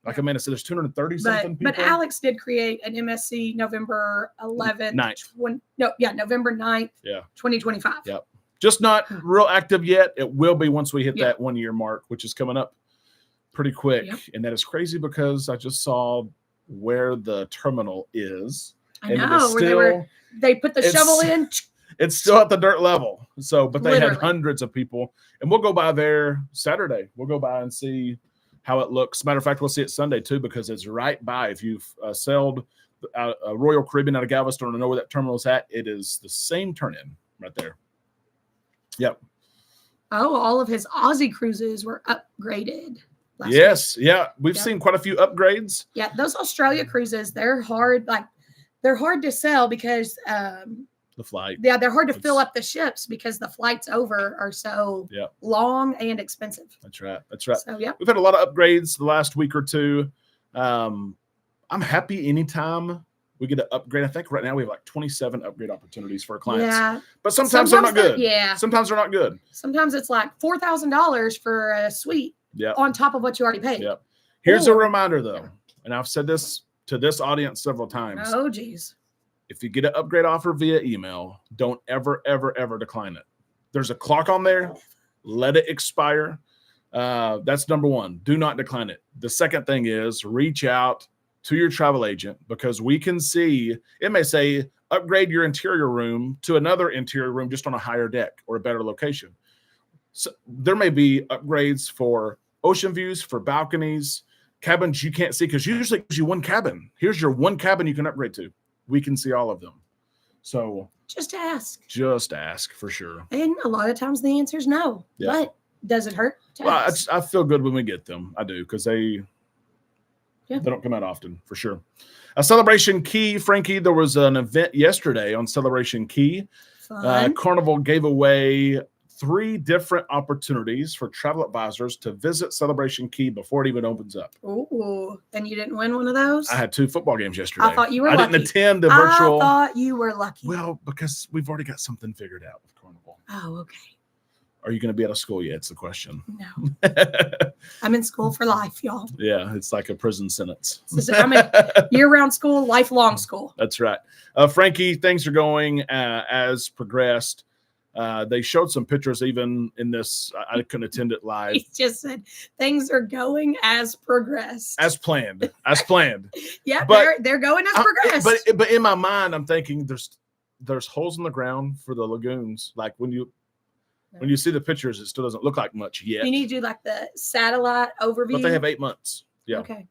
Like Amanda said, there's 230 something people. But Alex did create an MSC November 11th. 9th. November 9th, Yeah. 2025. Yep. Just not real active yet. It will be once we hit Yep. that 1 year mark, which is coming up pretty quick. Yep. And that is crazy because I just saw where the terminal is. I and it know. is Where they put the it's- shovel in. It's still at the dirt level. So, but they had Literally. hundreds of people. And we'll go by there Saturday. We'll go by and see how it looks. Matter of fact, we'll see it Sunday too, because it's right by. If you've sailed Royal Caribbean out of Galveston and know where that terminal is at, it is the same turn in right there. Yep. Oh, all of his Aussie cruises were upgraded. last week. Yes. Yeah. We've Yep. seen quite a few upgrades. Yeah, those Australia cruises, they're hard. They're hard to sell because The flight. they're hard to fill It's- up the ships because the flights over are so Yep. long and expensive. That's right. That's right. So yep. We've had a lot of upgrades the last week or two. I'm happy anytime we get an upgrade. I think right now we have like 27 upgrade opportunities for our clients. Yeah. But sometimes they're not good. Yeah. Sometimes they're not good. Sometimes it's like $4,000 for a suite Yeah. on top of what you already paid. Yep. Here's a Or- reminder though, and I've said this to this audience several times. Oh, geez. If you get an upgrade offer via email, don't ever, ever, ever decline it. There's a clock on there. Let it expire. That's number one. Do not decline it. The second thing is reach out to your travel agent, because we can see it may say upgrade your interior room to another interior room just on a higher deck or a better location. So there may be upgrades for ocean views, for balconies, cabins you can't see, because usually it gives you one cabin. Here's your one cabin you can upgrade to. We can see all of them. So Just ask. just ask for sure. And a lot of times the answer is no. Yeah. But does it hurt? to Well, ask? I feel good when we get them. I do, because they Yeah. don't come out often for sure. A Celebration Key, Frankie, there was an event yesterday on Celebration Key. Fun. Carnival gave away 3 different opportunities for travel advisors to visit Celebration Key before it even opens up. Ooh, and you didn't win one of those? I had 2 football games yesterday. I thought you were I didn't lucky. attend the virtual. I thought you were lucky. Well, because we've already got something figured out with Carnival. Oh, okay. Are you going to be out of school yet? It's the question. No, I'm in school for life, y'all. Yeah, it's like a prison sentence. I'm in year-round school, lifelong school. That's right. Frankie, things are going as progressed. They showed some pictures even in this. I couldn't attend it live. He just said things are going as progressed. As planned. As planned. Yeah, but- they're going as progressed. But in my mind, I'm thinking there's holes in the ground for the lagoons. Like when you see the pictures, it still doesn't look like much yet. you need to do like the satellite overview. But they have 8 months. Yeah. Okay.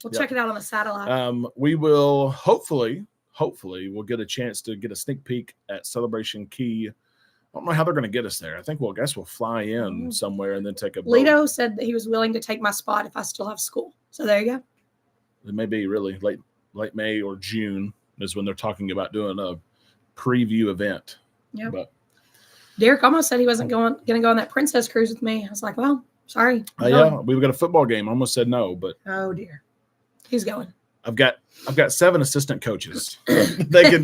We'll Yep. check it out on the satellite. We will hopefully we'll get a chance to get a sneak peek at Celebration Key. I don't know how they're going to get us there. I think we'll fly in Mm. somewhere and then take a boat. Lido said that he was willing to take my spot if I still have school. So there you go. It may be really late May or June is when they're talking about doing a preview event. Yeah. But Derek almost said he wasn't going to go on that princess cruise with me. I was like, well, sorry. I'm yeah, going. we've got a football game. I almost said no, but Oh dear. He's going. I've got 7 assistant coaches. they can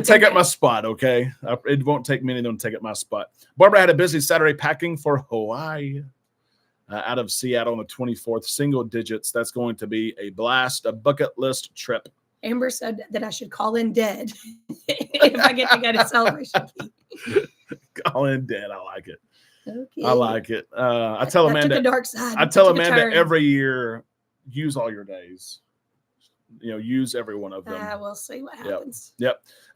take up my spot. Okay, it won't take many of them to take up my spot. Barbara had a busy Saturday packing for Hawaii. Out of Seattle on the 24th, single digits. That's going to be a blast, a bucket list trip. Amber said that I should call in dead if I get to go to Celebration Key. Call in dead. I like it. Okay. I like it. I tell I took Amanda. a dark side. I tell took a Amanda turn. every year, use all your days. Use every one of them. We'll see what Yep. happens.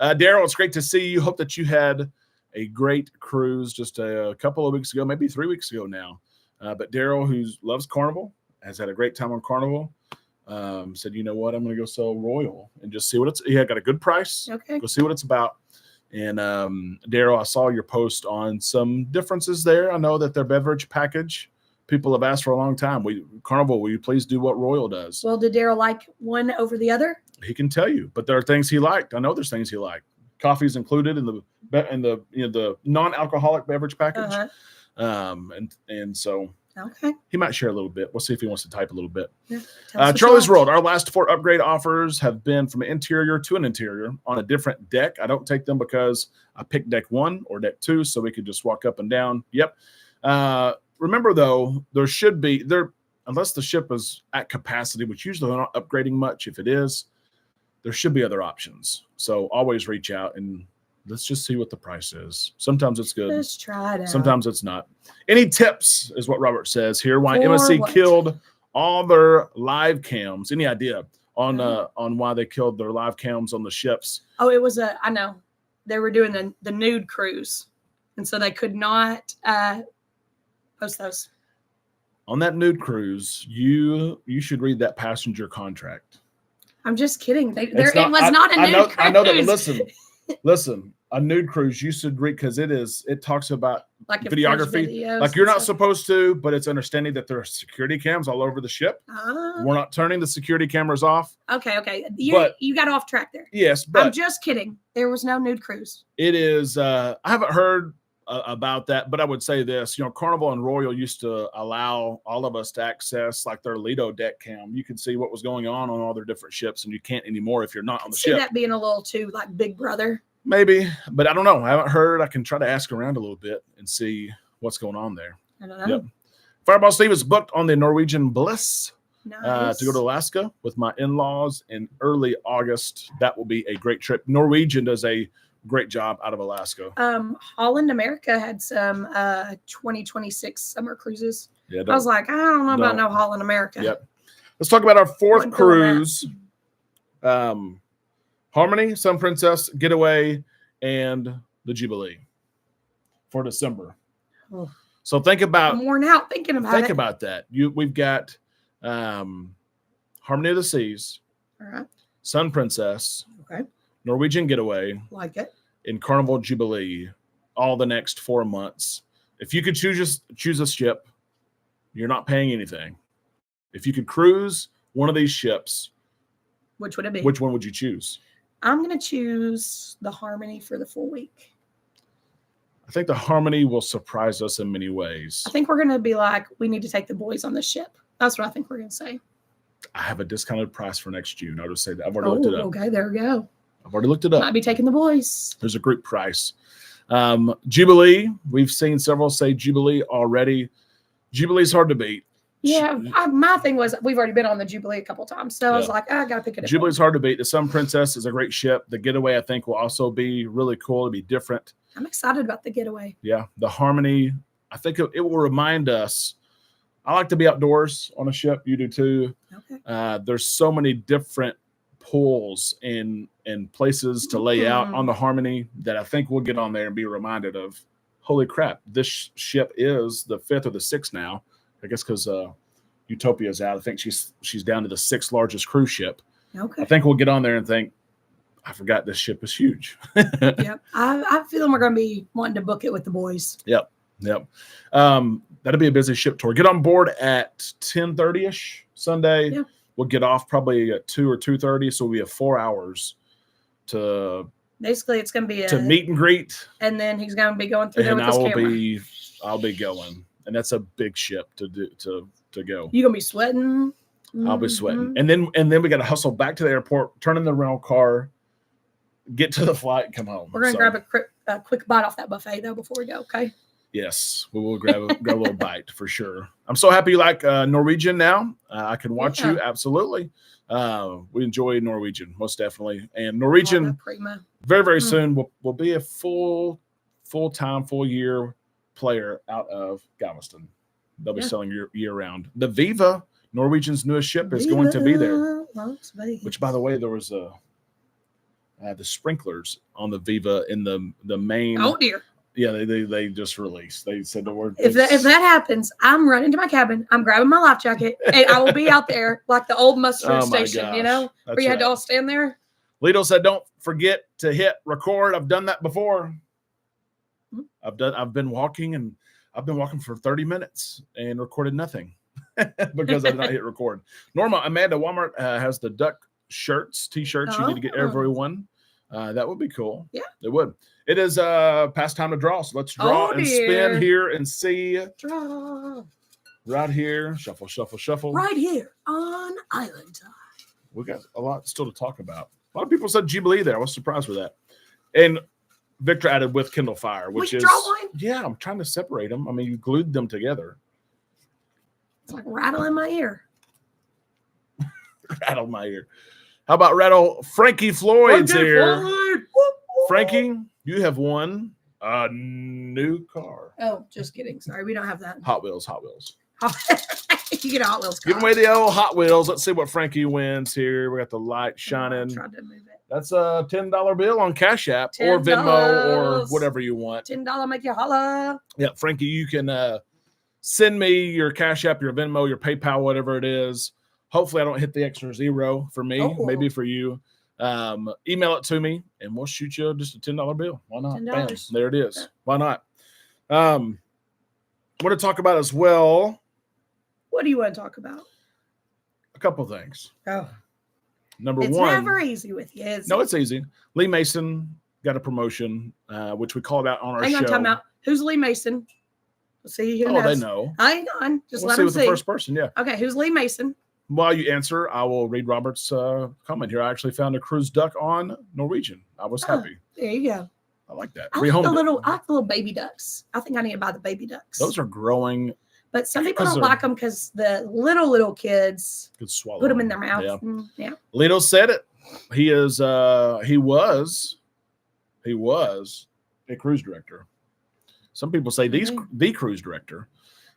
Daryl, it's great to see you. Hope that you had a great cruise just a couple of weeks ago, maybe 3 weeks ago now. But Daryl, who loves Carnival, has had a great time on Carnival. Said, you know what, I'm going to go sell Royal and just see what he had got a good price. Okay. Go see what it's about. And Daryl, I saw your post on some differences there. I know that their beverage package, people have asked for a long time. Carnival, will you please do what Royal does? Well, did Daryl like one over the other? He can tell you, but there are things he liked. I know there's things he liked. Coffee's included in the non-alcoholic beverage package. Uh-huh. And so Okay. He might share a little bit. We'll see if he wants to type a little bit. Yeah. Tell us what you Charlie's watch. World. Our last 4 upgrade offers have been from an interior to an interior on a different deck. I don't take them because I picked deck 1 or deck 2, so we could just walk up and down. Yep. Remember, though, there should be there unless the ship is at capacity, which usually they're not upgrading much. If it is, there should be other options. So always reach out and let's just see what the price is. Sometimes it's good. Just try it out. Sometimes it's not. Any tips is what Robert says here. Why For MSC what? killed all their live cams? Any idea on why they killed their live cams on the ships? Oh, it was I know. They were doing the nude cruise. And so they could not post those. On that nude cruise, you should read that passenger contract. I'm just kidding. It It's was not a nude cruise. I know that. Listen. A nude cruise, you should read because it talks about Like if there's videography. videos Like you're and not stuff. supposed to, but it's understanding that there are security cams all over the ship. Ah, We're not turning the security cameras off. okay. But- You got off track there. Yes, I'm but just kidding. There was no nude cruise. it is. I haven't heard about that, but I would say this. Carnival and Royal used to allow all of us to access like their Lido deck cam. You could see what was going on all their different ships, and you can't anymore if you're not on the See ship. that being a little too like Big Brother. Maybe, but I don't know. I haven't heard. I can try to ask around a little bit and see what's going on there. I don't know. Yep. Fireball Steve is booked on the Norwegian Bliss Nice. to go to Alaska with my in-laws in early August. That will be a great trip. Norwegian does a great job out of Alaska. Holland America had some 2026 summer cruises. Yeah, I was like, I don't know about don't. no Holland America. Yep. Let's talk about our 4th Wasn't doing that. cruise. Harmony, Sun Princess, Getaway, and the Jubilee for December. Oh. So think about I'm worn out thinking about it. that. We've got Harmony of the Seas, All right. Sun Princess, Okay. Norwegian Getaway, Like it. and Carnival Jubilee all the next 4 months. If you could choose a ship, you're not paying anything. If you could cruise one of these ships, Which would it be? which one would you choose? I'm going to choose the Harmony for the full week. I think the Harmony will surprise us in many ways. I think we're going to be like, we need to take the boys on the ship. That's what I think we're going to say. I have a discounted price for next June. I'll just say that. I've already looked it up. Okay. There we go. I've already looked it up. Might be taking the boys. There's a group price. Jubilee, we've seen several say Jubilee already. Jubilee's hard to beat. Yeah. My thing was we've already been on the Jubilee a couple times. So I was like, I got to pick it up. Jubilee's hard to beat. The Sun Princess is a great ship. The Getaway, I think, will also be really cool. It'll be different. I'm excited about the Getaway. Yeah. The Harmony, I think it will remind us. I like to be outdoors on a ship. You do too. Okay. There's so many different pools and places to lay out on the Harmony that I think we'll get on there and be reminded of, holy crap, this ship is the 5th or the 6th now. I guess because Utopia's out. I think she's down to the 6th largest cruise ship. Okay. I think we'll get on there and think, I forgot this ship is huge. Yep. I feel we're going to be wanting to book it with the boys. Yep. That'll be a busy ship tour. Get on board at 10:30ish Sunday. Yeah. We'll get off probably at 2 or 2:30, so we have 4 hours to Basically, it's going to be to meet and greet, and then he's going to be going through there and with his camera. I'll be going, and that's a big ship to go. You going to be sweating? I'll be sweating, Mhm. and then we got to hustle back to the airport, turn in the rental car, get to the flight, and come home. We're going to So, grab a quick bite off that buffet, though, before we go, okay? yes, we will grab a little bite for sure. I'm so happy you like Norwegian now. I can watch you. Absolutely. We enjoy Norwegian, most definitely. And Norwegian, Prima. very, very soon, will be a full-time, full-year player out of Galveston. They'll be selling year-round. The Viva, Norwegian's newest ship, is going to be there. Las Vegas. Which, by the way, there was the sprinklers on the Viva in the main. Oh, dear. Yeah, they just released. They said the word. If that happens, I'm running to my cabin. I'm grabbing my life jacket, and I will be out there like the old mustard station, you know, where you had to all stand there. Lido said, "Don't forget to hit record." I've done that before. I've been walking for 30 minutes and recorded nothing because I did not hit record. Norma, Amanda, Walmart has the duck t-shirts. You need to get everyone. That would be cool. Yeah, it would. It is past time to draw. So let's draw and spin here and see. Draw. right here. Shuffle, shuffle, shuffle. Right here on Island Time. We got a lot still to talk about. A lot of people said Jubilee there. I was surprised with that. And Victor added with Kindle Fire, which is draw one? Yeah, I'm trying to separate them. I mean, you glued them together. It's like rattle in my ear. Rattle my ear. How about rattle Frankie Floyd's here? Frankie, you have won a new car. Oh, just kidding. Sorry, we don't have that. Hot Wheels, Hot Wheels. You get a Hot Wheels car. Giving away the old Hot Wheels. Let's see what Frankie wins here. We got the light shining. Tried to move it. That's a $10 bill on Cash App or Venmo or whatever you want. $10 make you holla. Yeah, Frankie, you can send me your Cash App, your Venmo, your PayPal, whatever it is. Hopefully, I don't hit the extra zero for me, maybe for you. Email it to me, and we'll shoot you just a $10 bill. Why not? $10. Bam, there it is. Why not? Want to talk about as well. What do you want to talk about? A couple of things. Oh, Number it's one. It's never easy with you. No, it's easy. Lee Mason got a promotion, which we called out on our show. Hang on, time out. Who's Lee Mason? Let's see who knows. They know. Hang on. Just we'll let see them with see. The first person, yeah. Okay, who's Lee Mason? While you answer, I will read Robert's comment here. I actually found a cruise duck on Norwegian. I was happy. There you go. I like that. I like the little baby ducks. I think I need to buy the baby ducks. Those are growing. But some people don't like them because the little kids could swallow put them in their mouth. Yeah. Yeah. Lito said it. He was a cruise director. Some people say the cruise director.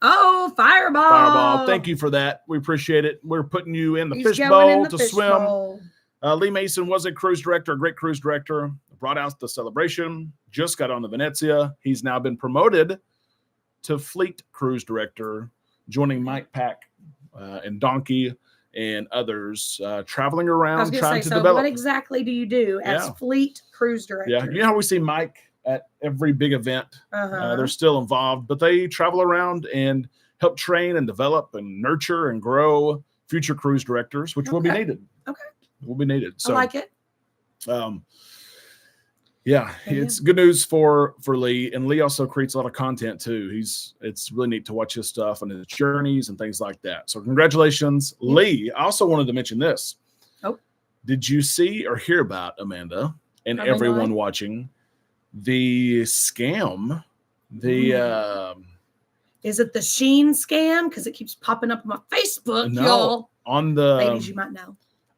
Oh, Fireball. Fireball. Thank you for that. We appreciate it. We're putting you in the fishbowl to swim. Lee Mason was a cruise director, a great cruise director. Brought out the Celebration. Just got on the Venezia. He's now been promoted to fleet cruise director, joining Mike Pack and Donkey and others, traveling around trying to develop. What exactly do you do as fleet cruise director? Yeah, you know how we see Mike at every big event. They're still involved, but they travel around and help train and develop and nurture and grow future cruise directors, which will be needed. Okay. Will be needed. So I like it. It's good news for Lee, and Lee also creates a lot of content too. It's really neat to watch his stuff and his journeys and things like that. So congratulations, Lee. I also wanted to mention this. Oh, did you see or hear about, Amanda, and everyone watching, the scam? Is it the Sheen scam? Because it keeps popping up on my Facebook, y'all. On the ladies, you might know.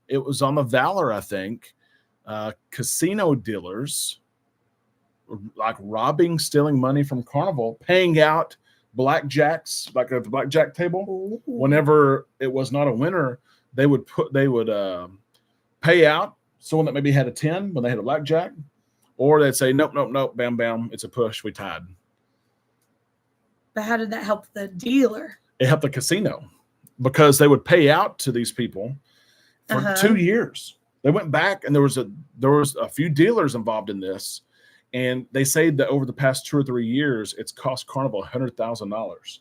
It was on the Valor, I think. Casino dealers like robbing, stealing money from Carnival, paying out blackjacks, like at the blackjack table. Ooh. Whenever it was not a winner, they would pay out someone that maybe had a 10 when they had a blackjack, or they'd say, nope, bam, bam, it's a push, we tied. But how did that help the dealer? It helped the casino because they would pay out to these people for 2 years. They went back, and there was a few dealers involved in this, and they say that over the past 2 or 3 years, it's cost Carnival $100,000.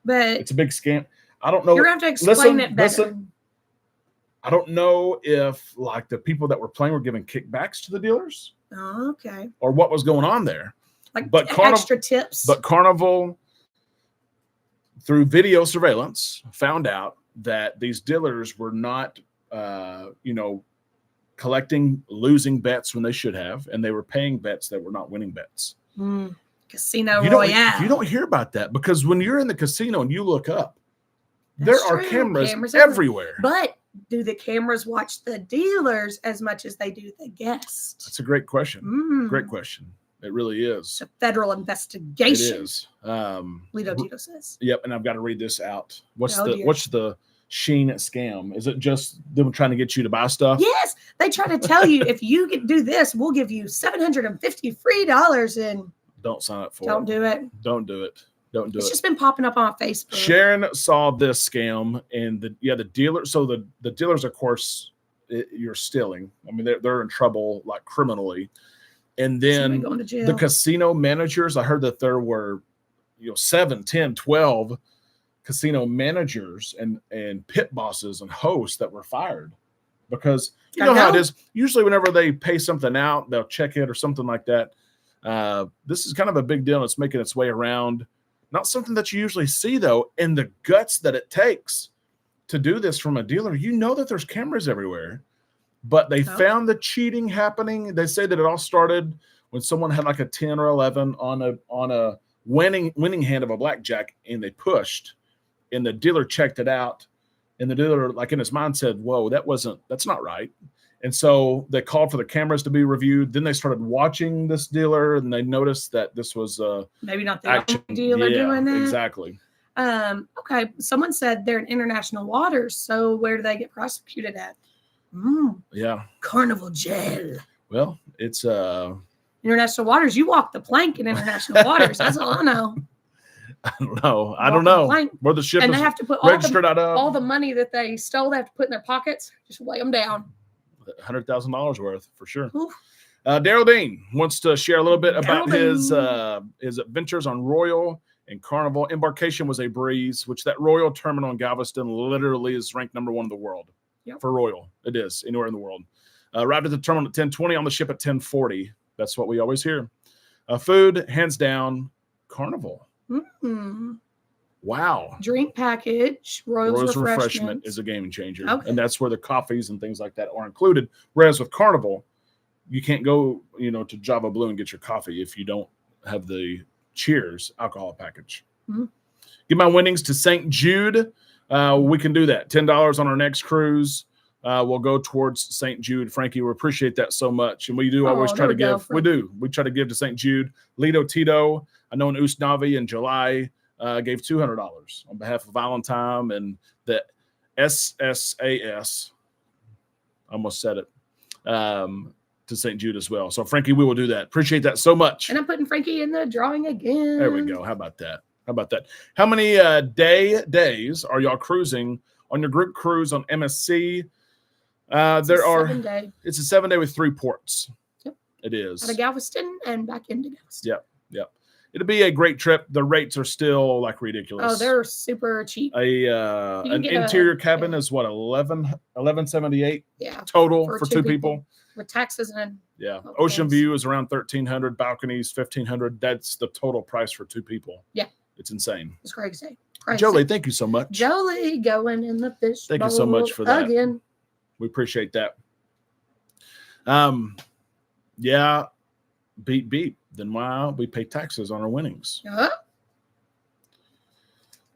But it's a big scam. I don't know. You're going to have to explain it better. Listen, I don't know if like the people that were playing were giving kickbacks to the dealers. Oh, okay. Or what was going on there. Like extra tips. But Carnival, through video surveillance, found out that these dealers were not, collecting losing bets when they should have, and they were paying bets that were not winning bets. Casino Royale. You don't hear about that because when you're in the casino and you look up, there are cameras everywhere. But do the cameras watch the dealers as much as they do the guests? That's a great question. Great question. It really is. It's a federal investigation. It is. Lito Tito says. Yep, and I've got to read this out. What's the Sheen scam? Is it just them trying to get you to buy stuff? Yes, they try to tell you if you do this, we'll give you $750 free and don't sign up for it. Don't do it. Don't do it. Don't do it. It's just been popping up on Facebook. Sharon saw this scam, and the dealer. So the dealers, of course, you're stealing. I mean, they're in trouble like criminally. And then the casino managers, I heard that there were 7, 10, 12 casino managers and pit bosses and hosts that were fired because you know how it is. Usually whenever they pay something out, they'll check it or something like that. This is kind of a big deal. It's making its way around. Not something that you usually see, though, and the guts that it takes to do this from a dealer. You know that there's cameras everywhere, but they found the cheating happening. They say that it all started when someone had like a 10 or 11 on a winning hand of a blackjack, and they pushed, and the dealer checked it out, and the dealer, like in his mind, said, "Whoa, that's not right." And so they called for the cameras to be reviewed. Then they started watching this dealer, and they noticed that this was maybe not the only dealer doing that. Exactly. Okay. Someone said they're in international waters. So where do they get prosecuted at? Yeah. Carnival jail. Well, it's international waters. You walk the plank in international waters. That's all I know. I don't know. Where the ship and is they have to put registered out of. All the money that they stole, they have to put in their pockets. Just weigh them down. $100,000 worth for sure. Daryl Dean wants to share a little bit about his adventures on Royal and Carnival. Embarkation was a breeze, which that Royal terminal in Galveston literally is ranked number 1 in the world for Royal. It is anywhere in the world. Arrived at the terminal at 10:20, on the ship at 10:40. That's what we always hear. Food, hands down, Carnival. Wow. Drink package, Royal's Refreshment is a game changer. Okay. And that's where the coffees and things like that are included. Whereas with Carnival, you can't go, to Java Blue and get your coffee if you don't have the Cheers alcohol package. Give my winnings to St. Jude. We can do that. $10 on our next cruise will go towards St. Jude. Frankie, we appreciate that so much. And we do always try to give. We do. We try to give to St. Jude. Lido Tito, I know in Usnavi in July, gave $200 on behalf of Valentine and the SSAS. I almost said it. To St. Jude as well. So, Frankie, we will do that. Appreciate that so much. And I'm putting Frankie in the drawing again. There we go. How about that? How many days are y'all cruising on your group cruise on MSC? It's a 7-day with 3 ports. Yep. It is. Out of Galveston and back into Galveston. Yep. It'll be a great trip. The rates are still like ridiculous. Oh, they're super cheap. An interior cabin is what, $1178 total for 2 people. With taxes and Ocean View is around $1,300, balconies $1,500. That's the total price for 2 people. Yeah, it's insane. It's crazy. Jolie, thank you so much. Jolie going in the fish. Thank you so much for that. Again, we appreciate that. Beep. Then why we pay taxes on our winnings?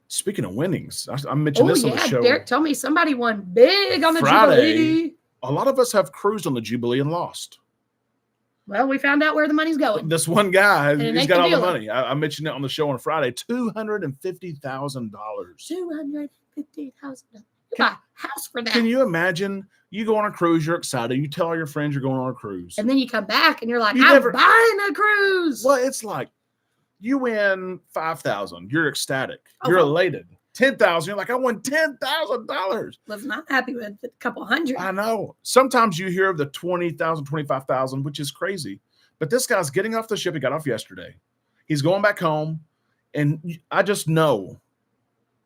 Speaking of winnings, I mentioned this on the show. Derek told me somebody won big on the Jubilee. A lot of us have cruised on the Jubilee and lost. Well, we found out where the money's going. This one guy, he's got all the money. I mentioned it on the show on Friday. $250,000. $250,000. You buy a house for that. Can you imagine? You go on a cruise, you're excited. You tell all your friends you're going on a cruise. And then you come back and you're like, I'm buying a cruise. Well, it's like you win $5,000. You're ecstatic. You're elated. $10,000. You're like, I won $10,000. Was not happy with a couple hundred. I know. Sometimes you hear of the 20,000, 25,000, which is crazy. But this guy's getting off the ship. He got off yesterday. He's going back home. And I just know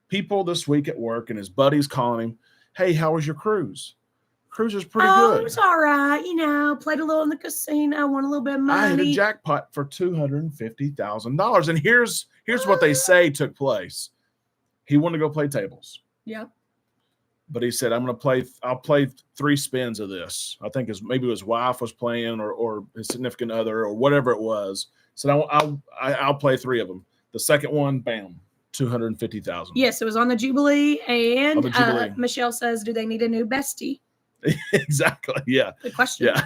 people this week at work and his buddies calling him, hey, how was your cruise? Cruise is pretty good. It was all right. Played a little in the casino, won a little bit of money. I hit a jackpot for $250,000. And here's what they say took place. He wanted to go play tables. Yeah. But he said, I'll play 3 spins of this. I think maybe his wife was playing or his significant other or whatever it was. Said, I'll play 3 of them. The second one, bam, $250,000. Yes, it was on the Jubilee. And Michelle says, do they need a new bestie? Exactly. Yeah. Good question. Yeah.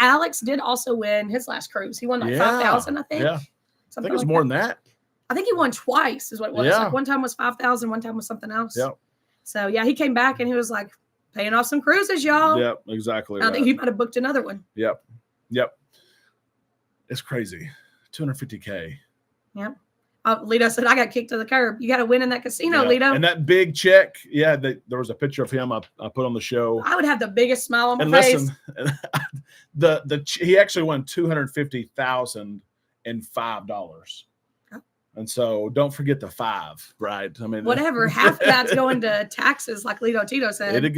Alex did also win his last cruise. He won like 5,000, I think. Yeah. I think it was more than that. I think he won twice is what it was. Yeah. Like one time was 5,000, one time was something else. Yeah. So he came back and he was like paying off some cruises, y'all. Yep, exactly. I think he might have booked another one. Yep. It's crazy. $250K. Yep. Lito said, I got kicked to the curb. You got to win in that casino, Lito. And that big check, there was a picture of him I put on the show. I would have the biggest smile on my face. Listen, he actually won $250,000 and $5. And so don't forget the 5, right? I mean, whatever. Half that's going to taxes, like Lido Tito said. It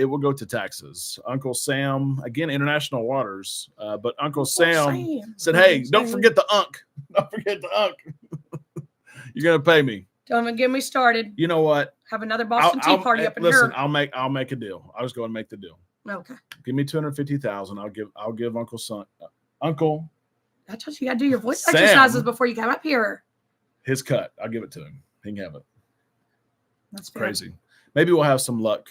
will go to taxes. Uncle Sam, again, international waters. But Uncle Sam said, hey, don't forget the Unk. Don't forget the Unk. You're gonna pay me. Don't even get me started. You know what? Have another Boston Tea Party up in listen, here. I'll make a deal. I was going to make the deal. Okay. Give me $250,000. I'll give Uncle I told you got to do your voice Sam, exercises before you come up here. his cut. I'll give it to him. He can have it. That's fair. Crazy. Maybe we'll have some luck.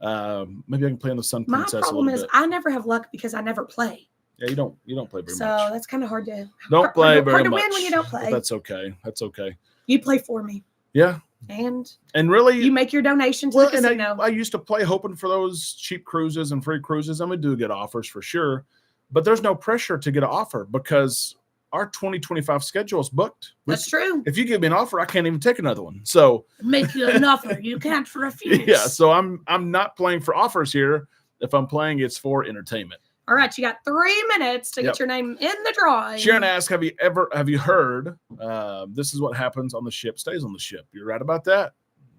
Maybe I can play on the Sun My Princess problem a is little bit. I never have luck because I never play. Yeah, you don't play very So much. that's kind of hard to Don't play hard very to much. win when you don't But play. that's okay. That's okay. You play for me. Yeah. And really, you make your donation to well, the and casino. I used to play hoping for those cheap cruises and free cruises. We do get offers for sure, but there's no pressure to get an offer because our 2025 schedule is booked. That's true. If you give me an offer, I can't even take another one. So Make you an offer. You can't refuse. yeah, so I'm not playing for offers here. If I'm playing, it's for entertainment. All right, you got 3 minutes to Yep. get your name in the drawing. Sharon asked, have you heard? This is what happens on the ship, stays on the ship. You're right about that.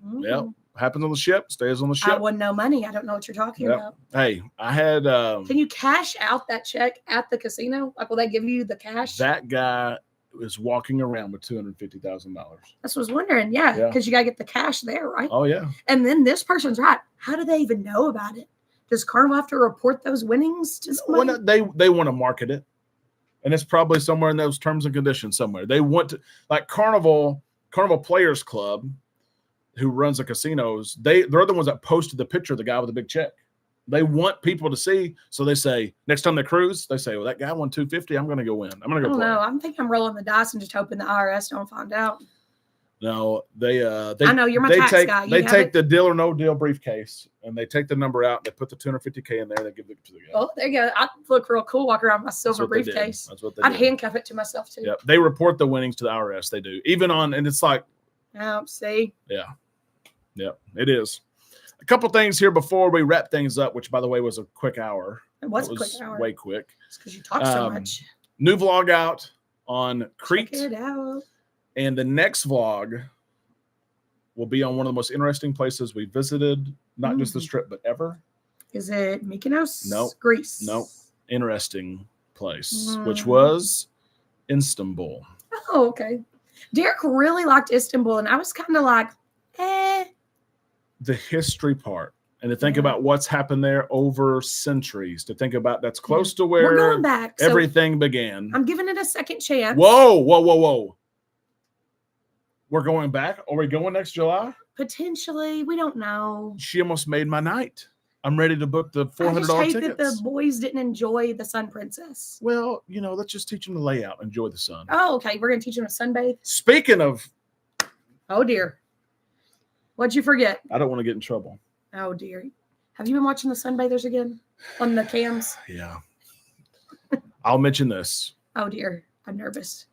Mm. Yep. Happens on the ship, stays on the I ship. wouldn't know money. I don't know what you're talking Yep. about. Hey, I had Can you cash out that check at the casino? Like, will they give you the cash? that guy was walking around with $250,000. That's what I was wondering. Yeah, Yeah. because you got to get the cash there, right? Oh yeah. And then this person's right. How do they even know about it? Does Carnival have to report those winnings to Well, somebody? no, they want to market it, and it's probably somewhere in those terms and conditions somewhere. They want to, like Carnival Players Club, who runs the casinos. They're the ones that posted the picture of the guy with the big check. They want people to see, so they say next time they cruise, they say, "Well, that guy won $250. I'm going to go win. I'm going I to go don't play." know. I'm thinking I'm rolling the dice and just hoping the IRS don't find out. No, they I know you're my they tax take guy. You they have take it? the deal or no deal briefcase and they take the number out. They put the $250K in there. They give it to the guy. Oh, there you go. I look real cool walking around with my silver That's what they did. briefcase. That's what they I'd did. handcuff it to myself too. Yep. They report the winnings to the IRS. They do. Even on, and it's like, Oh, see, yeah, it is. A couple things here before we wrap things up, which by the way was a quick hour. it was That a quick hour. way quick. It's because you talk so Um, much. New vlog out on Crete, Check it out. and the next vlog will be on one of the most interesting places we visited, not just this trip, but ever. Is it Mykonos? No. Greece. No. Interesting place, which Mm. was Istanbul. Oh, okay. Derek really liked Istanbul, and I was kind of like, The history part, and to think Yeah. about what's happened there over centuries, to think about that's close to we're where going back. So everything began. I'm giving it a second chance. Whoa. We're going back? Are we going next July? Potentially, we don't know. She almost made my night. I'm ready to book the I $400 just hate tickets. that the boys didn't enjoy the Sun Princess. Well, let's just teach them the layout. Enjoy the sun. Oh, okay. We're gonna teach them to sunbathe. Speaking of, Oh dear. What'd you forget? I don't want to get in trouble. Oh dear. Have you been watching the sunbathers again on the cams? Yeah. I'll mention this. Oh dear. I'm nervous.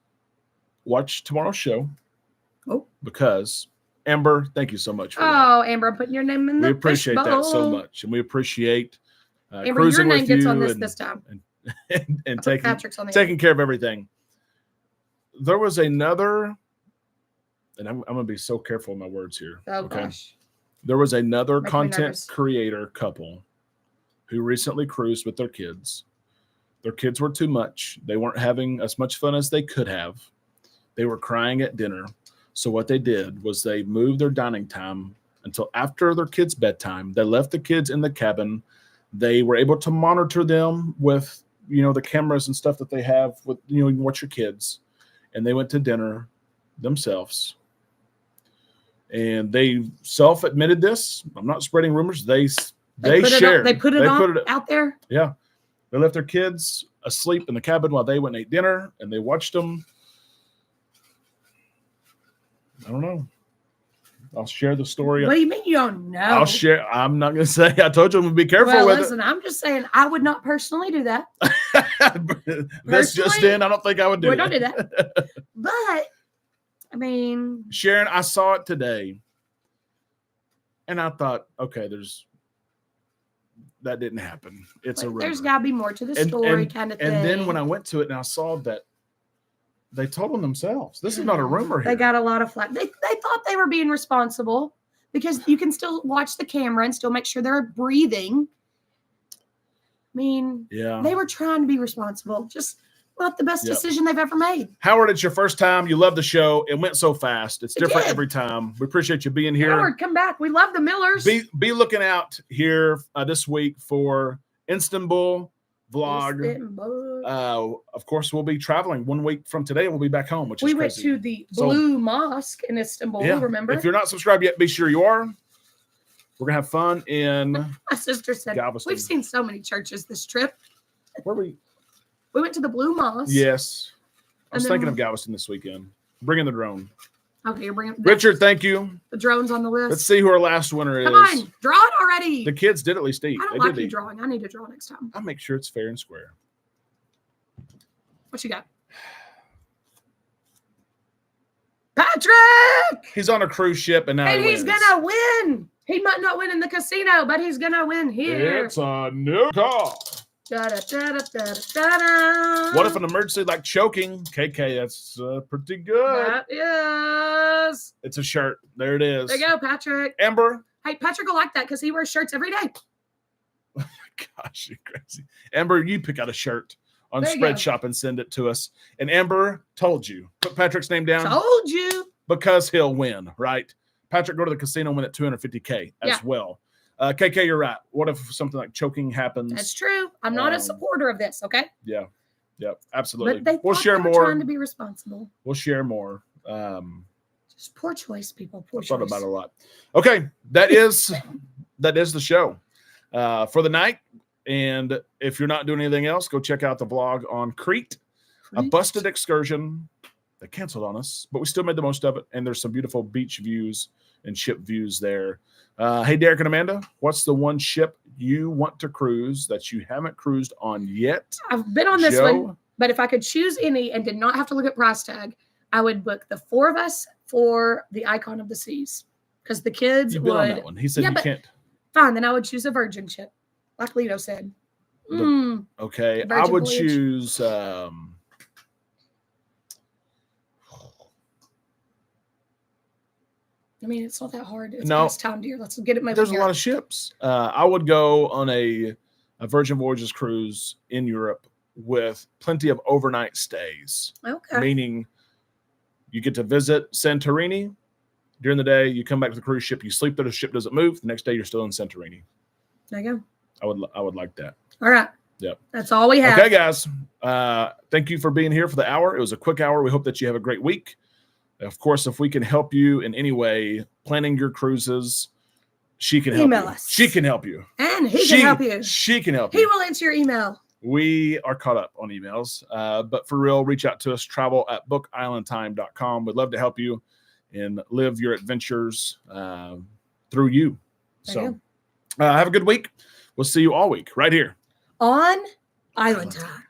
Watch tomorrow's show. Oh. Because Amber, thank you so much for that. Oh, Amber, I'm putting your name in the We appreciate that so fishbowl. much, and we appreciate Amber, your cruising name with gets you on and, this time. and I put taking Patrick's on the taking care of everything. There was another, and I'm going to be so careful with my words here. Oh gosh. There was another Makes me content nervous. creator couple who recently cruised with their kids. Their kids were too much. They weren't having as much fun as they could have. They were crying at dinner. So what they did was they moved their dining time until after their kids' bedtime. They left the kids in the cabin. They were able to monitor them with, the cameras and stuff that they have with, you can watch your kids. And they went to dinner themselves. And they self-admitted this. I'm not spreading rumors. They shared. They put it out there. Yeah. They left their kids asleep in the cabin while they went and ate dinner, and they watched them. I don't know. I'll share the story. What do you mean you don't know? I'll share. I'm not going to say. I told you I'm going to be careful Well, with listen, I'm just saying I would not personally do that. it. This just Personally, in. I don't think I would do we it. don't do that. But I mean, Sharon, I saw it today, and I thought, okay, that didn't happen. It's a rumor. there's got to be more to the story, kind of thing. And then when I went to it and I saw that they told them themselves, this is not a rumor here. They got a lot of flack. They thought they were being responsible because you can still watch the camera and still make sure they're breathing. I mean, yeah. they were trying to be responsible. Just Not the best Yep. decision they've ever made. Howard, it's your first time. You love the show. It went so fast. It's It different did. every time. We appreciate you being here. Howard, come back. We love the Millers. Be looking out here this week for Istanbul vlog. Istanbul. Of course, we'll be traveling 1 week from today. We'll be back home, which is We went crazy. to the Blue Mosque in Istanbul, remember? If you're not subscribed yet, be sure you are. We're gonna have fun in My sister said, Galveston. we've seen so many churches this trip. where we. We went to the Blue Mosque. Yes, I was And thinking then- of Galveston this weekend. Bringing the drone. Okay, you're bringing Richard, thank you. the drones on the list. Let's see who our last winner Come is. on, draw it already. The kids did at least eat. I don't They like did you eat. drawing. I need to draw next time. I'll make sure it's fair and square. What you got? Patrick! He's on a cruise ship and now And he he's wins. gonna win. He might not win in the casino, but he's gonna win here. It's a new car. Da-da-da-da-da-da-da. What if an emergency like choking? KK, that's pretty good. That is. It's a shirt. There it is. There you go, Patrick. Amber. Hey, Patrick will like that because he wears shirts every day. Gosh, you're crazy. Amber, you pick out a shirt on There you Spread go. Shop and send it to us. And Amber told you. Put Patrick's name down Told you. because he'll win, right? Patrick, go to the casino, win at $250K as Yeah. well. KK, you're right. What if something like choking happens? That's true. I'm not a Um, supporter of this, okay? Yeah. Yep. Absolutely. But they We'll thought share they were more. trying to be responsible. We'll share more. Just poor choice, people. Poor I thought choice. about it a lot. Okay, that is the show for the night. And if you're not doing anything else, go check out the vlog on Crete, a busted excursion. They canceled on us, but we still made the most of it. And there's some beautiful beach views and ship views there. Hey, Derek and Amanda, what's the one ship you want to cruise that you haven't cruised on yet? I've been on this Joe? one, but if I could choose any and did not have to look at price tag, I would book the four of us for the Icon of the Seas because the kids You've been on would. that one. He said Yeah, you but- can't. Fine, then I would choose a Virgin ship, like Lito said. Okay, I Virgin would Voyage. choose. I mean, it's not that hard. It's No. past time, dear. Let's get it moving. There's a here. lot of ships. I would go on a Virgin Voyages cruise in Europe with plenty of overnight stays, Okay. meaning you get to visit Santorini during the day. You come back to the cruise ship. You sleep there. The ship doesn't move. The next day, you're still in Santorini. There you go. I would like that. All right. Yep. That's all we have. Okay, guys. Thank you for being here for the hour. It was a quick hour. We hope that you have a great week. Of course, if we can help you in any way planning your cruises, she can help Email you. us. She can help you. And he can help you. She can help He you. will answer your email. We are caught up on emails, but for real, reach out to us, travel@bookislandtime.com. We'd love to help you and live your adventures through you. There So you have a good week. We'll see you all week right here. On Island Time.